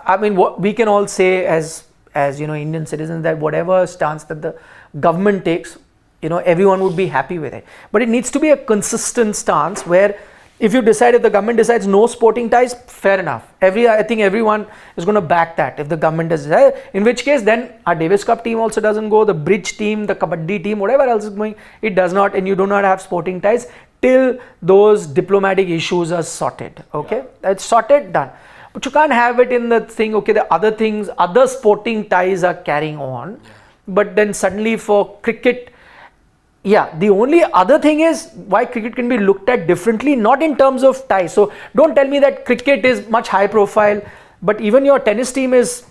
what we can all say as Indian citizens, that whatever stance that the government takes, everyone would be happy with it. But it needs to be a consistent stance where if the government decides no sporting ties, fair enough. I think everyone is going to back that if the government does that. In which case, then our Davis Cup team also doesn't go, the bridge team, the kabaddi team, whatever else is going, it does not, and you do not have sporting ties till those diplomatic issues are sorted. Okay, that's sorted, done. But you can't have it in the thing, okay, the other sporting ties are carrying on, but then suddenly for cricket, the only other thing is why cricket can be looked at differently, not in terms of ties. So don't tell me that cricket is much high profile, but even your tennis team is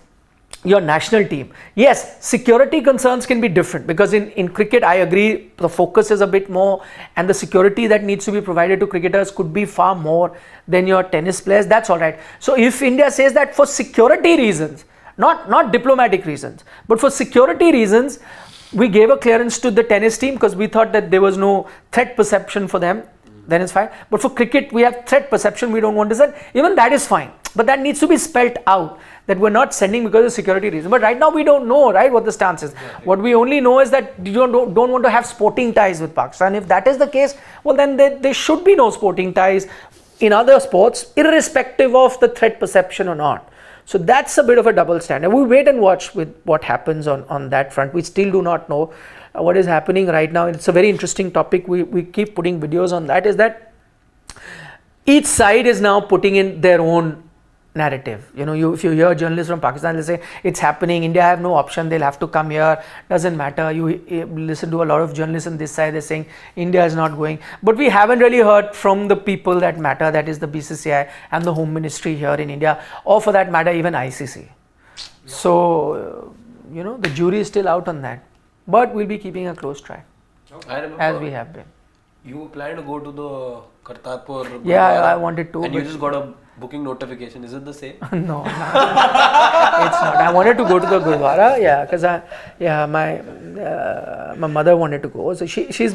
your national team. Yes, security concerns can be different, because in cricket, I agree, the focus is a bit more, and the security that needs to be provided to cricketers could be far more than your tennis players. That's all right. So if India says that for security reasons, not diplomatic reasons, but for security reasons, we gave a clearance to the tennis team because we thought that there was no threat perception for them, then it's fine. But for cricket, we have threat perception, we don't want to send. Even that is fine. But that needs to be spelt out, that we're not sending because of security reasons. But right now we don't know, right, what the stance is. What we only know is that you don't want to have sporting ties with Pakistan. If that is the case, well, then there should be no sporting ties in other sports, irrespective of the threat perception or not. So that's a bit of a double standard. We wait and watch with what happens on that front. We still do not know what is happening right now. It's a very interesting topic. We keep putting videos on that. Is that each side is now putting in their own narrative. If you hear journalists from Pakistan, they say it's happening, India have no option, they'll have to come here, doesn't matter. You listen to a lot of journalists on this side, they're saying India is not going. But we haven't really heard from the people that matter, that is the BCCI and the Home Ministry here in India, or for that matter even ICC. So the jury is still out on that, but we'll be keeping a close track, as we have been. You planned to go to the Kartarpur. Yeah, I wanted to. And you just got a booking notification. Is it the same? No, it's not. I wanted to go to the Gurdwara, because my mother wanted to go. So she's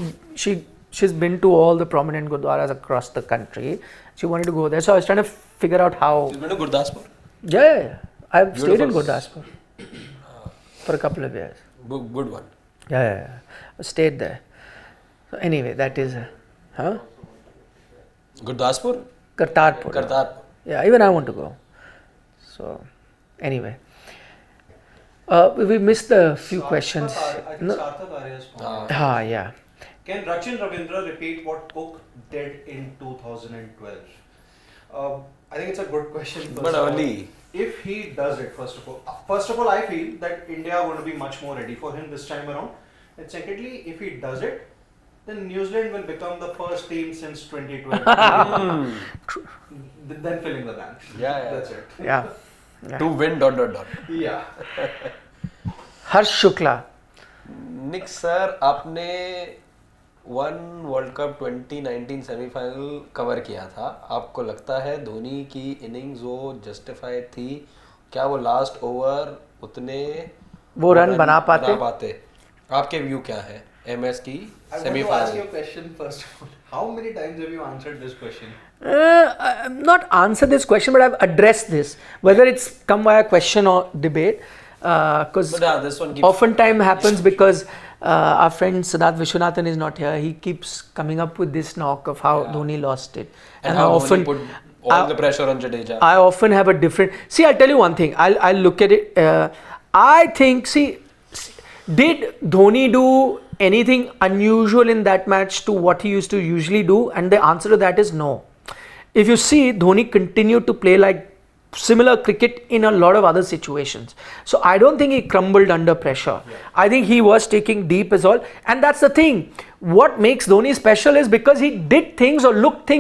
been to all the prominent Gurdwaras across the country. She wanted to go there. So I was trying to figure out how. She's been to Gurdaspur? Yeah. I've stayed in Gurdaspur for a couple of years. Good one. Yeah. I stayed there. So anyway, that is, Gurdaspur? Kartarpur. Yeah, even I want to go. So anyway, we missed a few questions. I think Sarthak Arya's point. Yeah. Can Rachin Ravindra repeat what Cook did in 2012? I think it's a good question. But only if he does it, first of all, I feel that India are going to be much more ready for him this time around. And secondly, if he does it, then New Zealand will become the first team since 2012. Then filling the blank. Yeah. That's it. Yeah. To win ... Yeah. Harsh Shukla. Nick sir, आपने one world cup 2019 semifinal cover किया था. आपको लगता है धोनी की innings वो justified थी? क्या वो लास्ट ओवर उतने वो रन बना पाते? आपके व्यू क्या है MS की I semifinal? want to ask you a question first of all. How many times have you answered this question? Not answer this question, but I've addressed this. Whether it's come via question or debate, because this one keeps oftentimes happens because our friend Siddharth Vishwanathan is not here. He keeps coming up with this knock of how Dhoni lost it, and how Dhoni put all the pressure on Jadeja. I often have a different. See, I'll tell you one thing. I'll look at it. I think, Did Dhoni do anything unusual in that match to what he used to usually do? And the answer to that is no. If you see, Dhoni continued to play like similar cricket in a lot of other situations. So I don't think he crumbled under pressure. Yeah. I think he was taking deep as all. And that's the thing. What makes Dhoni special is because he did things or looked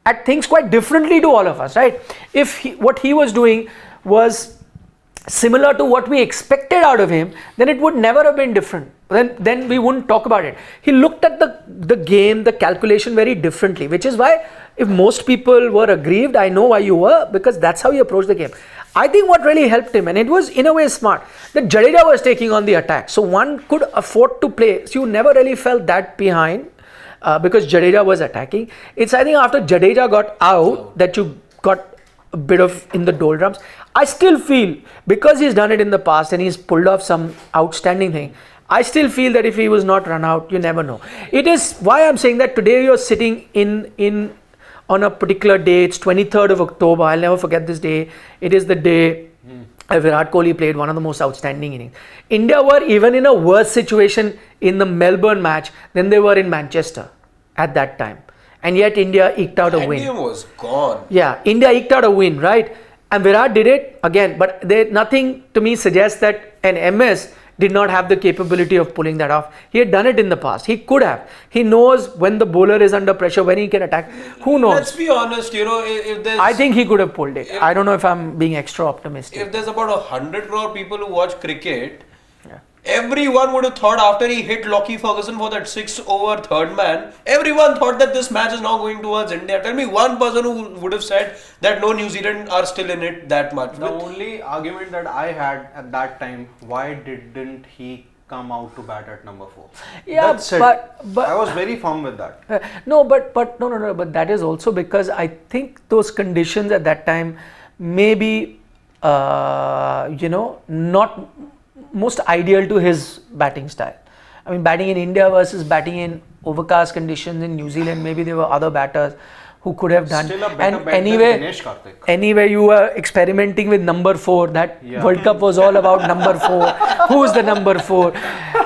at things quite differently to all of us, right? If what he was doing was similar to what we expected out of him, then it would never have been different. Then we wouldn't talk about it. He looked at the game, the calculation very differently, which is why if most people were aggrieved, I know why you were, because that's how he approached the game. I think what really helped him, and it was in a way smart, that Jadeja was taking on the attack. So one could afford to play. So you never really felt that behind because Jadeja was attacking. It's, I think, after Jadeja got out that you got a bit of in the doldrums. I still feel, because he's done it in the past and he's pulled off some outstanding thing, I still feel that if he was not run out, you never know. It is why I'm saying that today you're sitting in on a particular day. It's 23rd of October. I'll never forget this day. It is the day Virat Kohli played one of the most outstanding innings. India were even in a worse situation in the Melbourne match than they were in Manchester at that time. And yet India eked out a win. India was gone. Yeah, India eked out a win, right? And Virat did it again. But nothing to me suggests that an MS did not have the capability of pulling that off. He had done it in the past. He could have. He knows when the bowler is under pressure, when he can attack. Who knows? Let's be honest, if there's... I think he could have pulled it. I don't know if I'm being extra optimistic. If there's about 100 crore people who watch cricket, everyone would have thought after he hit Lockie Ferguson for that 6 over third man, everyone thought that this match is now going towards India. Tell me one person who would have said that no, New Zealand are still in it that much. The only argument that I had at that time, why didn't he come out to bat at number 4? Yeah, that's it. but I was very firm with that. No, but that is also because I think those conditions at that time maybe not most ideal to his batting style. I mean, batting in India versus batting in overcast conditions in New Zealand, maybe there were other batters who could have done. Still a better bat than Dinesh Karthik. Anyway, you were experimenting with number 4. That World Cup was all about number 4. Who's the number 4?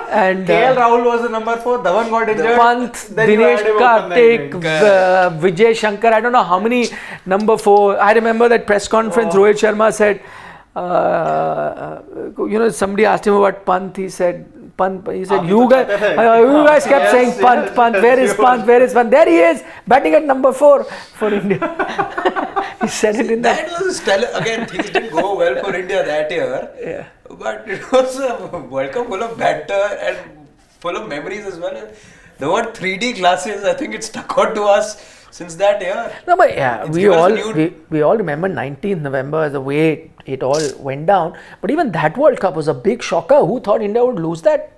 And KL Rahul was the number 4. Dhawan got injured. Pant, Dinesh Karthik, Vijay Shankar. I don't know how many number 4. I remember that press conference. Rohit Sharma said, somebody asked him about Pant. He said, you guys kept saying Pant. Where is Pant? There he is, batting at number 4 for India. He said it in that. That was stellar. Again, things didn't go well for India that year. Yeah. But it was a World Cup full of banter and full of memories as well. The word 3D glasses, I think it stuck out to us since that year. No, but yeah, we all remember 19th November, the way it all went down. But even that World Cup was a big shocker. Who thought India would lose that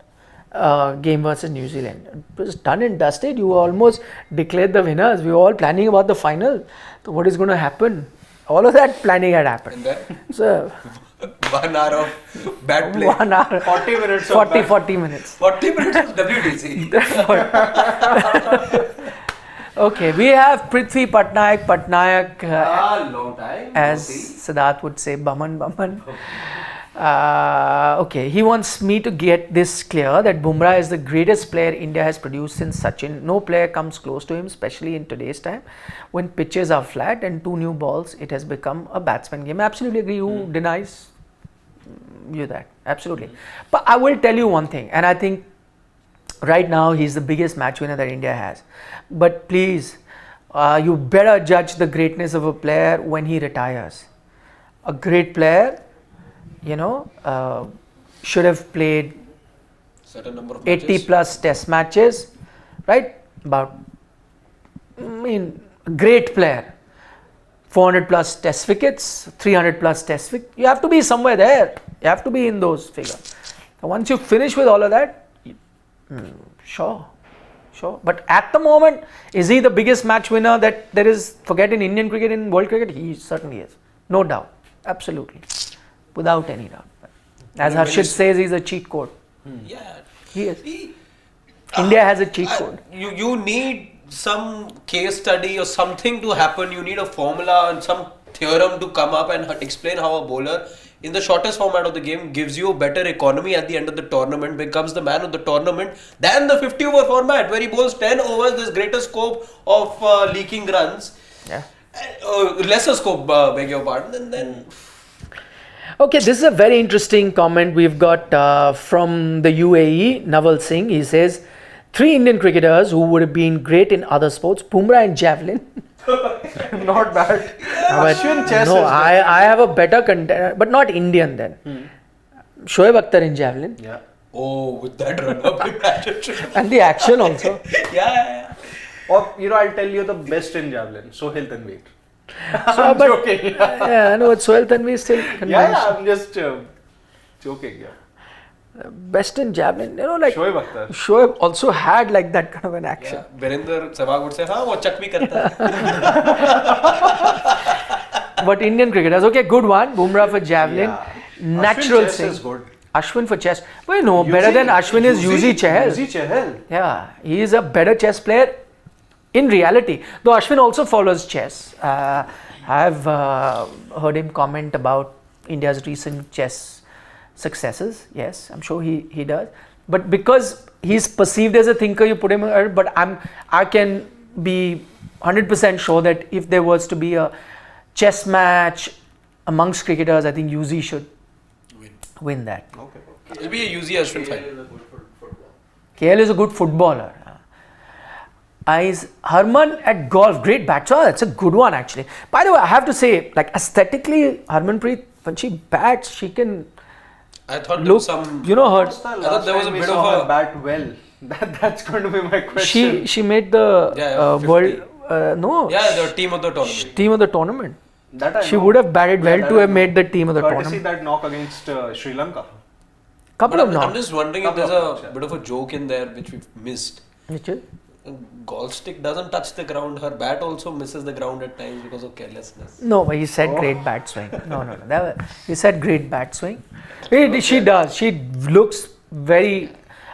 game versus New Zealand? It was done and dusted. You almost declared the winners. We were all planning about the final. So what is going to happen? All of that planning had happened. And then so 1 hour of bad play. 1 hour. 40 minutes. 40 minutes. 40 minutes of WTC. Okay, we have Prithvi Patnaik, long time. as Siddharth would say, Baman. Okay, he wants me to get this clear that Bumrah is the greatest player India has produced since Sachin. No player comes close to him, especially in today's time. When pitches are flat and 2 new balls, it has become a batsman game. Absolutely agree. Who denies you that? Absolutely. But I will tell you one thing, and I think right now he's the biggest match winner that India has. But please, you better judge the greatness of a player when he retires. A great player, should have played certain number of 80 matches. plus test matches, right? Great player. 400 plus test wickets, 300 plus test wickets. You have to be somewhere there. You have to be in those figures. So once you finish with all of that, sure. But at the moment, is he the biggest match winner that there is, forget in Indian cricket, in world cricket? He certainly is. No doubt. Absolutely. Without any doubt. As Harshit says, he's a cheat code. Yeah. He is. India has a cheat code. You need some case study or something to happen. You need a formula and some theorem to come up and explain how a bowler in the shortest format of the game, gives you a better economy at the end of the tournament, becomes the man of the tournament than the 50 over format where he bowls 10 overs. There's greater scope of leaking runs. Yeah. Lesser scope, beg your pardon, and then. Okay, this is a very interesting comment we've got from the UAE, Naval Singh. He says, 3 Indian cricketers who would have been great in other sports, Bumrah and javelin. Not bad. Ashwin chess No, is I have a better contender, but not Indian then. Shoaib Akhtar in javelin. Yeah. Oh, with that run up, imagine. And the action also. Yeah. Or, I'll tell you the best in javelin, Sohail Tanveer. So, I'm but, joking. Yeah, I know, but Sohail Tanveer still convinced. Yeah, I'm just joking. Yeah. Best in javelin, like Shoaib Akhtar. Shoaib also had like that kind of an action. Yeah. Virender Sehwag would say, हाँ वो चक भी करता है. But Indian cricketers, okay, good one. Bumrah for javelin. Yeah. Natural Ashwin chess thing. is good. Ashwin for chess. Well, no, better than Ashwin is Yuzi Chahal. Yuzi Chahal. Yeah, he is a better chess player in reality. Though Ashwin also follows chess. I've heard him comment about India's recent chess successes. Yes, I'm sure he does. But because he's perceived as a thinker, you put him. But I can be 100% sure that if there was to be a chess match amongst cricketers, I think Yuzi should win that. Okay. It'll be a UZ Ashwin KL fight. is a good football. KL is a good footballer. Is Harman at golf, great batter. Oh, that's a good one actually. By the way, I have to say, like aesthetically, Harmanpreet, when she bats, she can I thought there look, was some. her. What's the I thought last there was time a we bit saw of her a- bat well? That's going to be my question. She made the Yeah, 50. world Yeah, the team of the tournament. team of the tournament. That I She know. would have batted well that to I have know. made the team of the Courtesy tournament. that knock against Sri Lanka. Couple But of I'm knocks. just wondering if Couple there's of a knocks, yeah. bit of a joke in there which we've missed. Which is? Golf stick doesn't touch the ground. Her bat also misses the ground at times because of carelessness. No, but he said great bat swing. No. He said great bat swing. She does. She looks very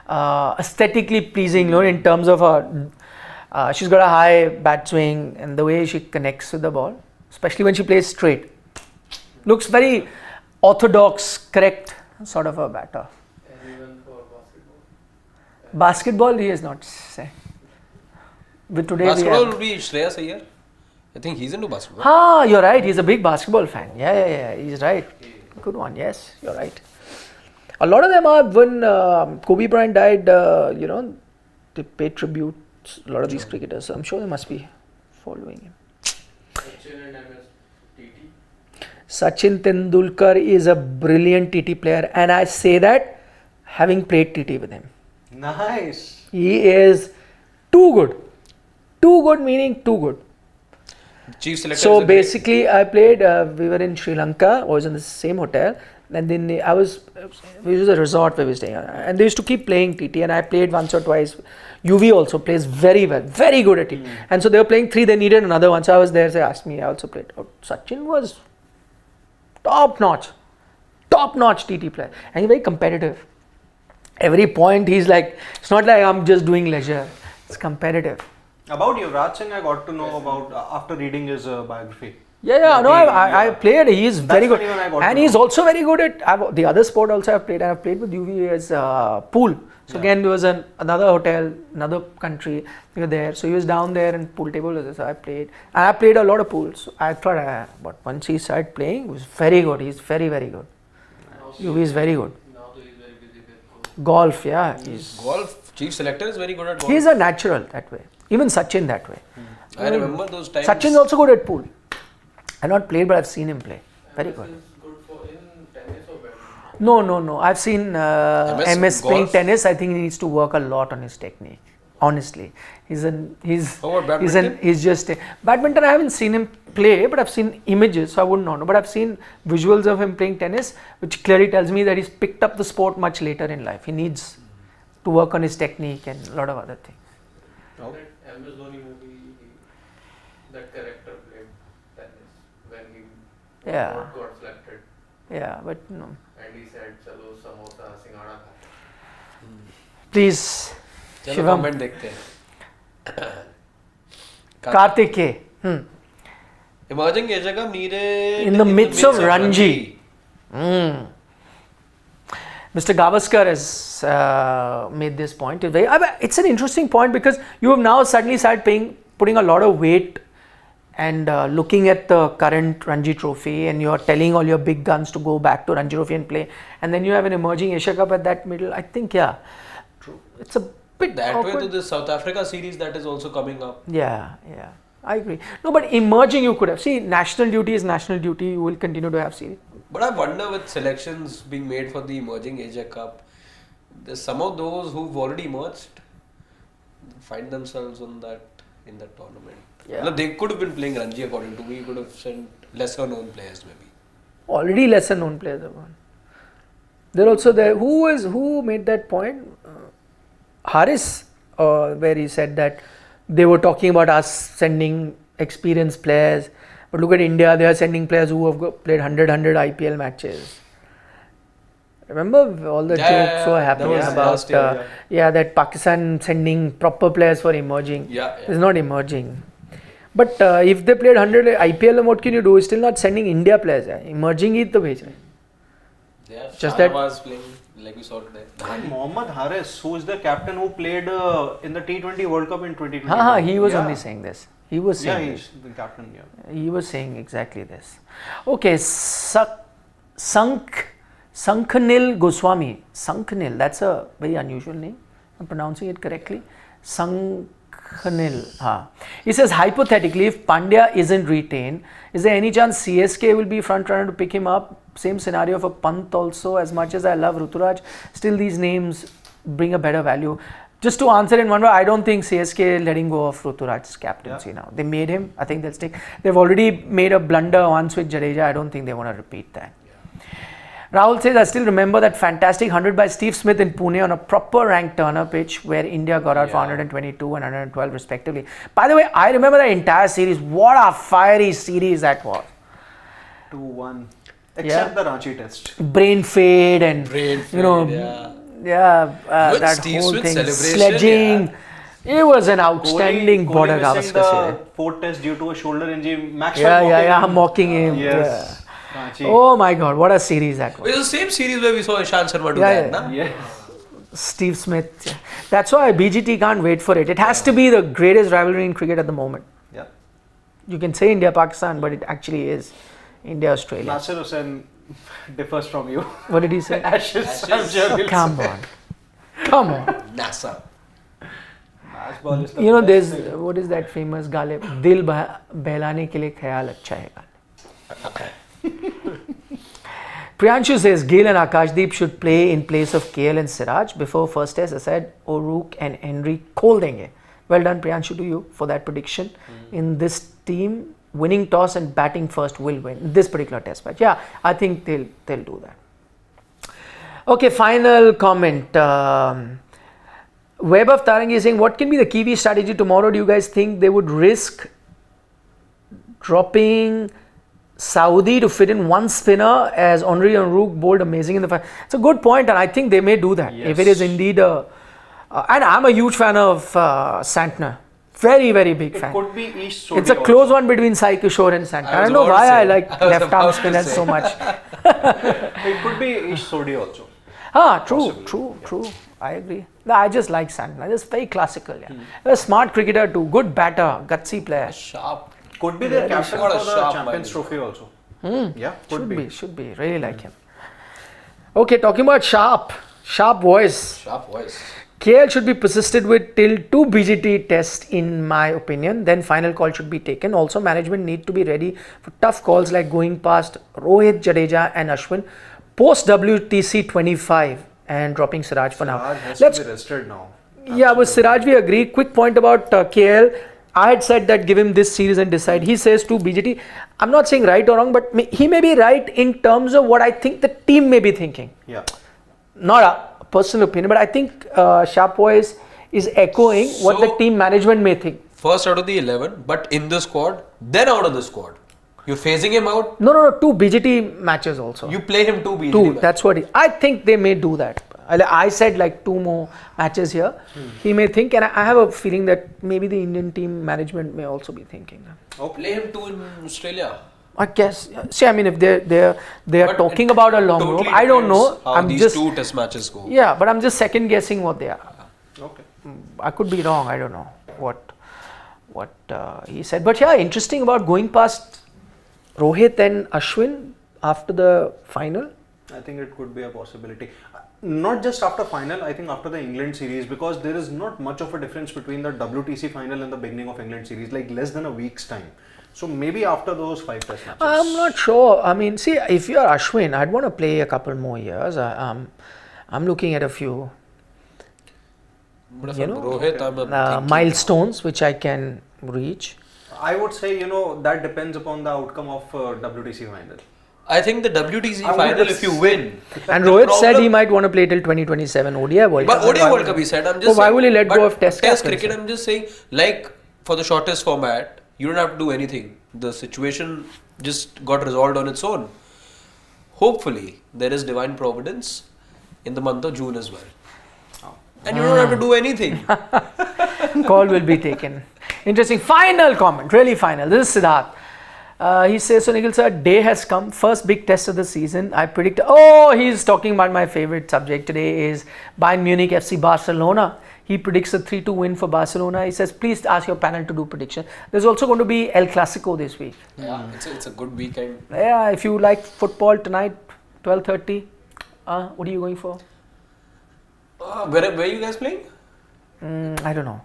aesthetically pleasing, in terms of her. She's got a high bat swing and the way she connects with the ball, especially when she plays straight. Looks very orthodox, correct sort of a batter. And even for basketball. Basketball, he is not say. But today Basketball we will have. be Shreyas Iyer. I think he's into basketball. You're right. He's a big basketball fan. Yeah. He's right. Good one. Yes, you're right. A lot of them are when Kobe Bryant died. They paid tribute. A lot of these cricketers. So I'm sure they must be following him. Sachin and MS TT. Sachin Tendulkar is a brilliant TT player, and I say that having played TT with him. Nice. He is too good. Too good meaning too good. Chief selector. So is a great- basically, I played. We were in Sri Lanka. I was in the same hotel, and then it was a resort where we were staying. And they used to keep playing TT, and I played once or twice. UV also plays very well, very good at it. And so they were playing 3. They needed another one, so I was there. So they asked me. I also played. Sachin was top notch TT player, and he's very competitive. Every point he's like, it's not like I'm just doing leisure. It's competitive. About Yuvraj Singh, I got to know about after reading his biography. Yeah, no, I played. He's very good, when even I got and to he's know. also very good at the other sport. Also, I've played, and I've played with UV as pool. So again, there was another hotel, another country. We were there, so he was down there and pool table was there. So I played, and I played a lot of pools. So I thought, but once he started playing, he was very good. He's very good. UV is very good. Now he's very busy with Golf, yeah, he's Golf chief selector is very good at golf. he's a natural that way. Even Sachin that way. I remember those times. Sachin's also good at pool. I've not played, but I've seen him play. Very good. is good for in tennis or badminton. No. I've seen MS playing golf? tennis. I think he needs to work a lot on his technique. Honestly, he's How about badminton? he's just badminton. I haven't seen him play, but I've seen images, so I wouldn't know. But I've seen visuals of him playing tennis, which clearly tells me that he's picked up the sport much later in life. He needs to work on his technique and a lot of other things. That MS Dhoni movie, that character played tennis when he Yeah. got selected. Yeah, but no. And he said, "Chalo samosa singara khate." Please, चलो Shivam. comment देखते हैं. Karthike. Emerging Asia Cup needed In the midst of Ranji. Mr. Gavaskar has made this point. It's an interesting point because you have now suddenly started putting a lot of weight and looking at the current Ranji Trophy, and you're telling all your big guns to go back to Ranji Trophy and play, and then you have an emerging Asia Cup at that middle. I think, true. It's a bit That awkward. way to the South Africa series that is also coming up. Yeah, I agree. No, but emerging you could have. See, national duty is national duty. You will continue to have series. But I wonder with selections being made for the emerging Asia Cup, there's some of those who've already emerged find themselves in that tournament. Yeah. Well, they could have been playing Ranji according to me. You could have sent lesser known players maybe. Already lesser known players have won. They're also there. Who made that point? Haris, where he said that they were talking about us sending experienced players, but look at India, they are sending players who have played 100 IPL matches. Remember all the jokes were happening about that Pakistan sending proper players for emerging. It's not emerging. But if they played 100 IPL, then what can you do? It's still not sending India players. Emerging is the bhej. Yeah, Just that was playing like we saw today. And Mohammad Haris, who is the captain who played in the T20 World Cup in 2020. He was only saying this. He was saying he's the captain. Yeah. He was saying exactly this. Okay, Sankhanil Goswami. Sankhanil, that's a very unusual name. I'm pronouncing it correctly. Sankhanil. He says, hypothetically, if Pandya isn't retained, is there any chance CSK will be front runner to pick him up? Same scenario for Pant also. As much as I love Ruturaj, still these names bring a better value. Just to answer in one way, I don't think CSK letting go of Ruturaj's captaincy now. They made him. I think they'll stick. They've already made a blunder once with Jadeja. I don't think they want to repeat that. Rahul says, I still remember that fantastic 100 by Steve Smith in Pune on a proper ranked Turner pitch where India got out for 122 and 112 respectively. By the way, I remember the entire series. What a fiery series that was. 2-1. Except the Ranchi test. Brain fade and, that Steve whole Smith thing, celebration, sledging. It was an outstanding border Kohli Gavaskar. the fourth test due to a shoulder injury. Mocking him. Yes. Ranchi. Oh my God, what a series that was. It was the same series where we saw Ishant Sharma do that, na? Yes. Steve Smith. Yeah. That's why BGT can't wait for it. It has to be the greatest rivalry in cricket at the moment. Yeah. You can say India-Pakistan, but it actually is India-Australia. Nasir Hussain differs from you. What did he say? Ashes. I'm sure he'll Come say. on. Come on. NASA. Baseball is the You know, best there's, thing. what is that famous Ghalib? दिल बहलाने के लिए ख्याल अच्छा है. Priyanshu says Gill and Akashdeep should play in place of KL and Siraj. Before first test, I said O'Rourke and Henry खोल देंगे. Well done, Priyanshu, to you for that prediction. In this team, winning toss and batting first will win this particular test match. Yeah, I think they'll do that. Okay, final comment. Web of Tarangi is saying, what can be the Kiwi strategy tomorrow? Do you guys think they would risk dropping Saudi to fit in one spinner as Henry and Rook bowled amazing in the final? It's a good point, and I think they may do that if it is indeed a. And I'm a huge fan of Santner. Very, very big fan. It could be East Sodi. It's a close one between Sai Kishore and Santner. I don't know why I like left arm spinners so much. It could be East Sodi also. True. I agree. No, I just like Santner. Just very classical. A smart cricketer too. Good batter. Gutsy player. Sharp. Could be their captain What a for the sharp Champions mind. Trophy also. Yeah, Should be. Really like him. Okay, talking about sharp voice. Sharp voice. KL should be persisted with till 2 BGT tests in my opinion. Then final call should be taken. Also, management need to be ready for tough calls like going past Rohit, Jadeja and Ashwin post WTC 25 and dropping Siraj for now. Siraj has to be rested now. Yeah, with Siraj we agree. Quick point about KL. I had said that give him this series and decide. He says to BGT. I'm not saying right or wrong, but he may be right in terms of what I think the team may be thinking. Yeah. Not a personal opinion, but I think Sharp Voice is echoing what the team management may think. First out of the 11, but in the squad, then out of the squad. You're phasing him out. No. 2 BGT matches also. You play him 2 BGT. 2. matches. That's what I think they may do that. I said like 2 more matches here. He may think, and I have a feeling that maybe the Indian team management may also be thinking. Play him 2 in Australia. I guess. See, I mean, if they are But talking it about a long rope, totally I don't know. depends how I'm these just two test matches go. yeah, but I'm just second guessing what they are. Okay. I could be wrong. I don't know what he said. But yeah, interesting about going past Rohit and Ashwin after the final. I think it could be a possibility. Not just after final, I think after the England series, because there is not much of a difference between the WTC final and the beginning of England series, like less than a week's time. So maybe after those 5 test matches. I'm not sure. I mean, see, if you're Ashwin, I'd want to play a couple more years. I'm looking at a few But if You I'm know, Rohit, I'm thinking milestones which I can reach. I would say, that depends upon the outcome of WTC final. I think the WTC I final, wanted if you win. And the Rohit said problem- he might want to play till 2027 ODI World But Cup. ODI World Cup he said, I'm just So why saying, will he let but go of Test captaincy? cricket? I'm just saying, like for the shortest format, you don't have to do anything. The situation just got resolved on its own. Hopefully, there is divine providence in the month of June as well. And you don't have to do anything. Call will be taken. Interesting. Final comment, really final. This is Siddharth. He says, so Nikhil sir, day has come. First big test of the season. I predict. Oh, he's talking about my favorite subject today is Bayern Munich FC Barcelona. He predicts a 3-2 win for Barcelona. He says, please ask your panel to do prediction. There's also going to be El Clasico this week. Yeah, it's a good weekend. Yeah, if you like football tonight, 12:30. What are you going for? Where are you guys playing? I don't know.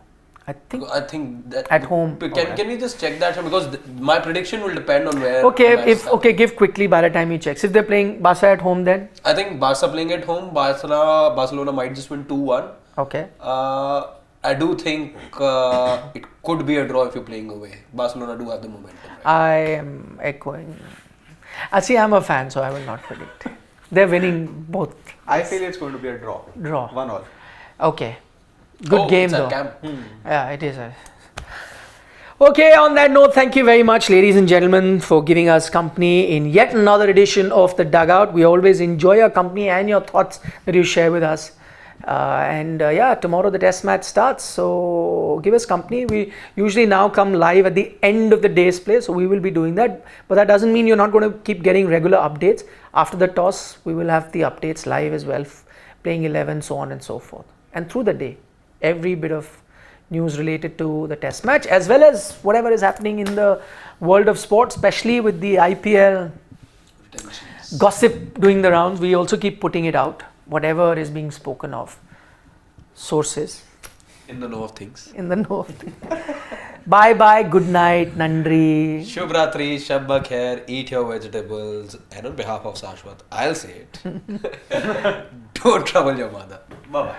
I think that at home. Can we just check that? Because my prediction will depend on where. Okay, give quickly by the time he checks. If they're playing Barca at home, then I think Barca playing at home, Barcelona might just win 2-1. okay. I do think it could be a draw if you're playing away. Barcelona do have the momentum. Right? I am echoing. See, I'm a fan, so I will not predict. They're winning both. I feel it's going to be a draw. Draw. 1-1. Okay. Good game it's at though. Camp. Yeah, it is. Okay, on that note, thank you very much, ladies and gentlemen, for giving us company in yet another edition of The Dugout. We always enjoy your company and your thoughts that you share with us. Tomorrow the test match starts, so give us company. We usually now come live at the end of the day's play, so we will be doing that. But that doesn't mean you're not going to keep getting regular updates. After the toss, we will have the updates live as well, playing 11, so on and so forth. And through the day, every bit of news related to the test match, as well as whatever is happening in the world of sports, especially with the IPL gossip doing the rounds. We also keep putting it out, whatever is being spoken of. Sources. In the know of things. In the know of things. Bye bye, good night, Nandri. Shubh Ratri, Shabba Khair, eat your vegetables. And on behalf of Shashwat, I'll say it. Don't trouble your mother. Bye bye.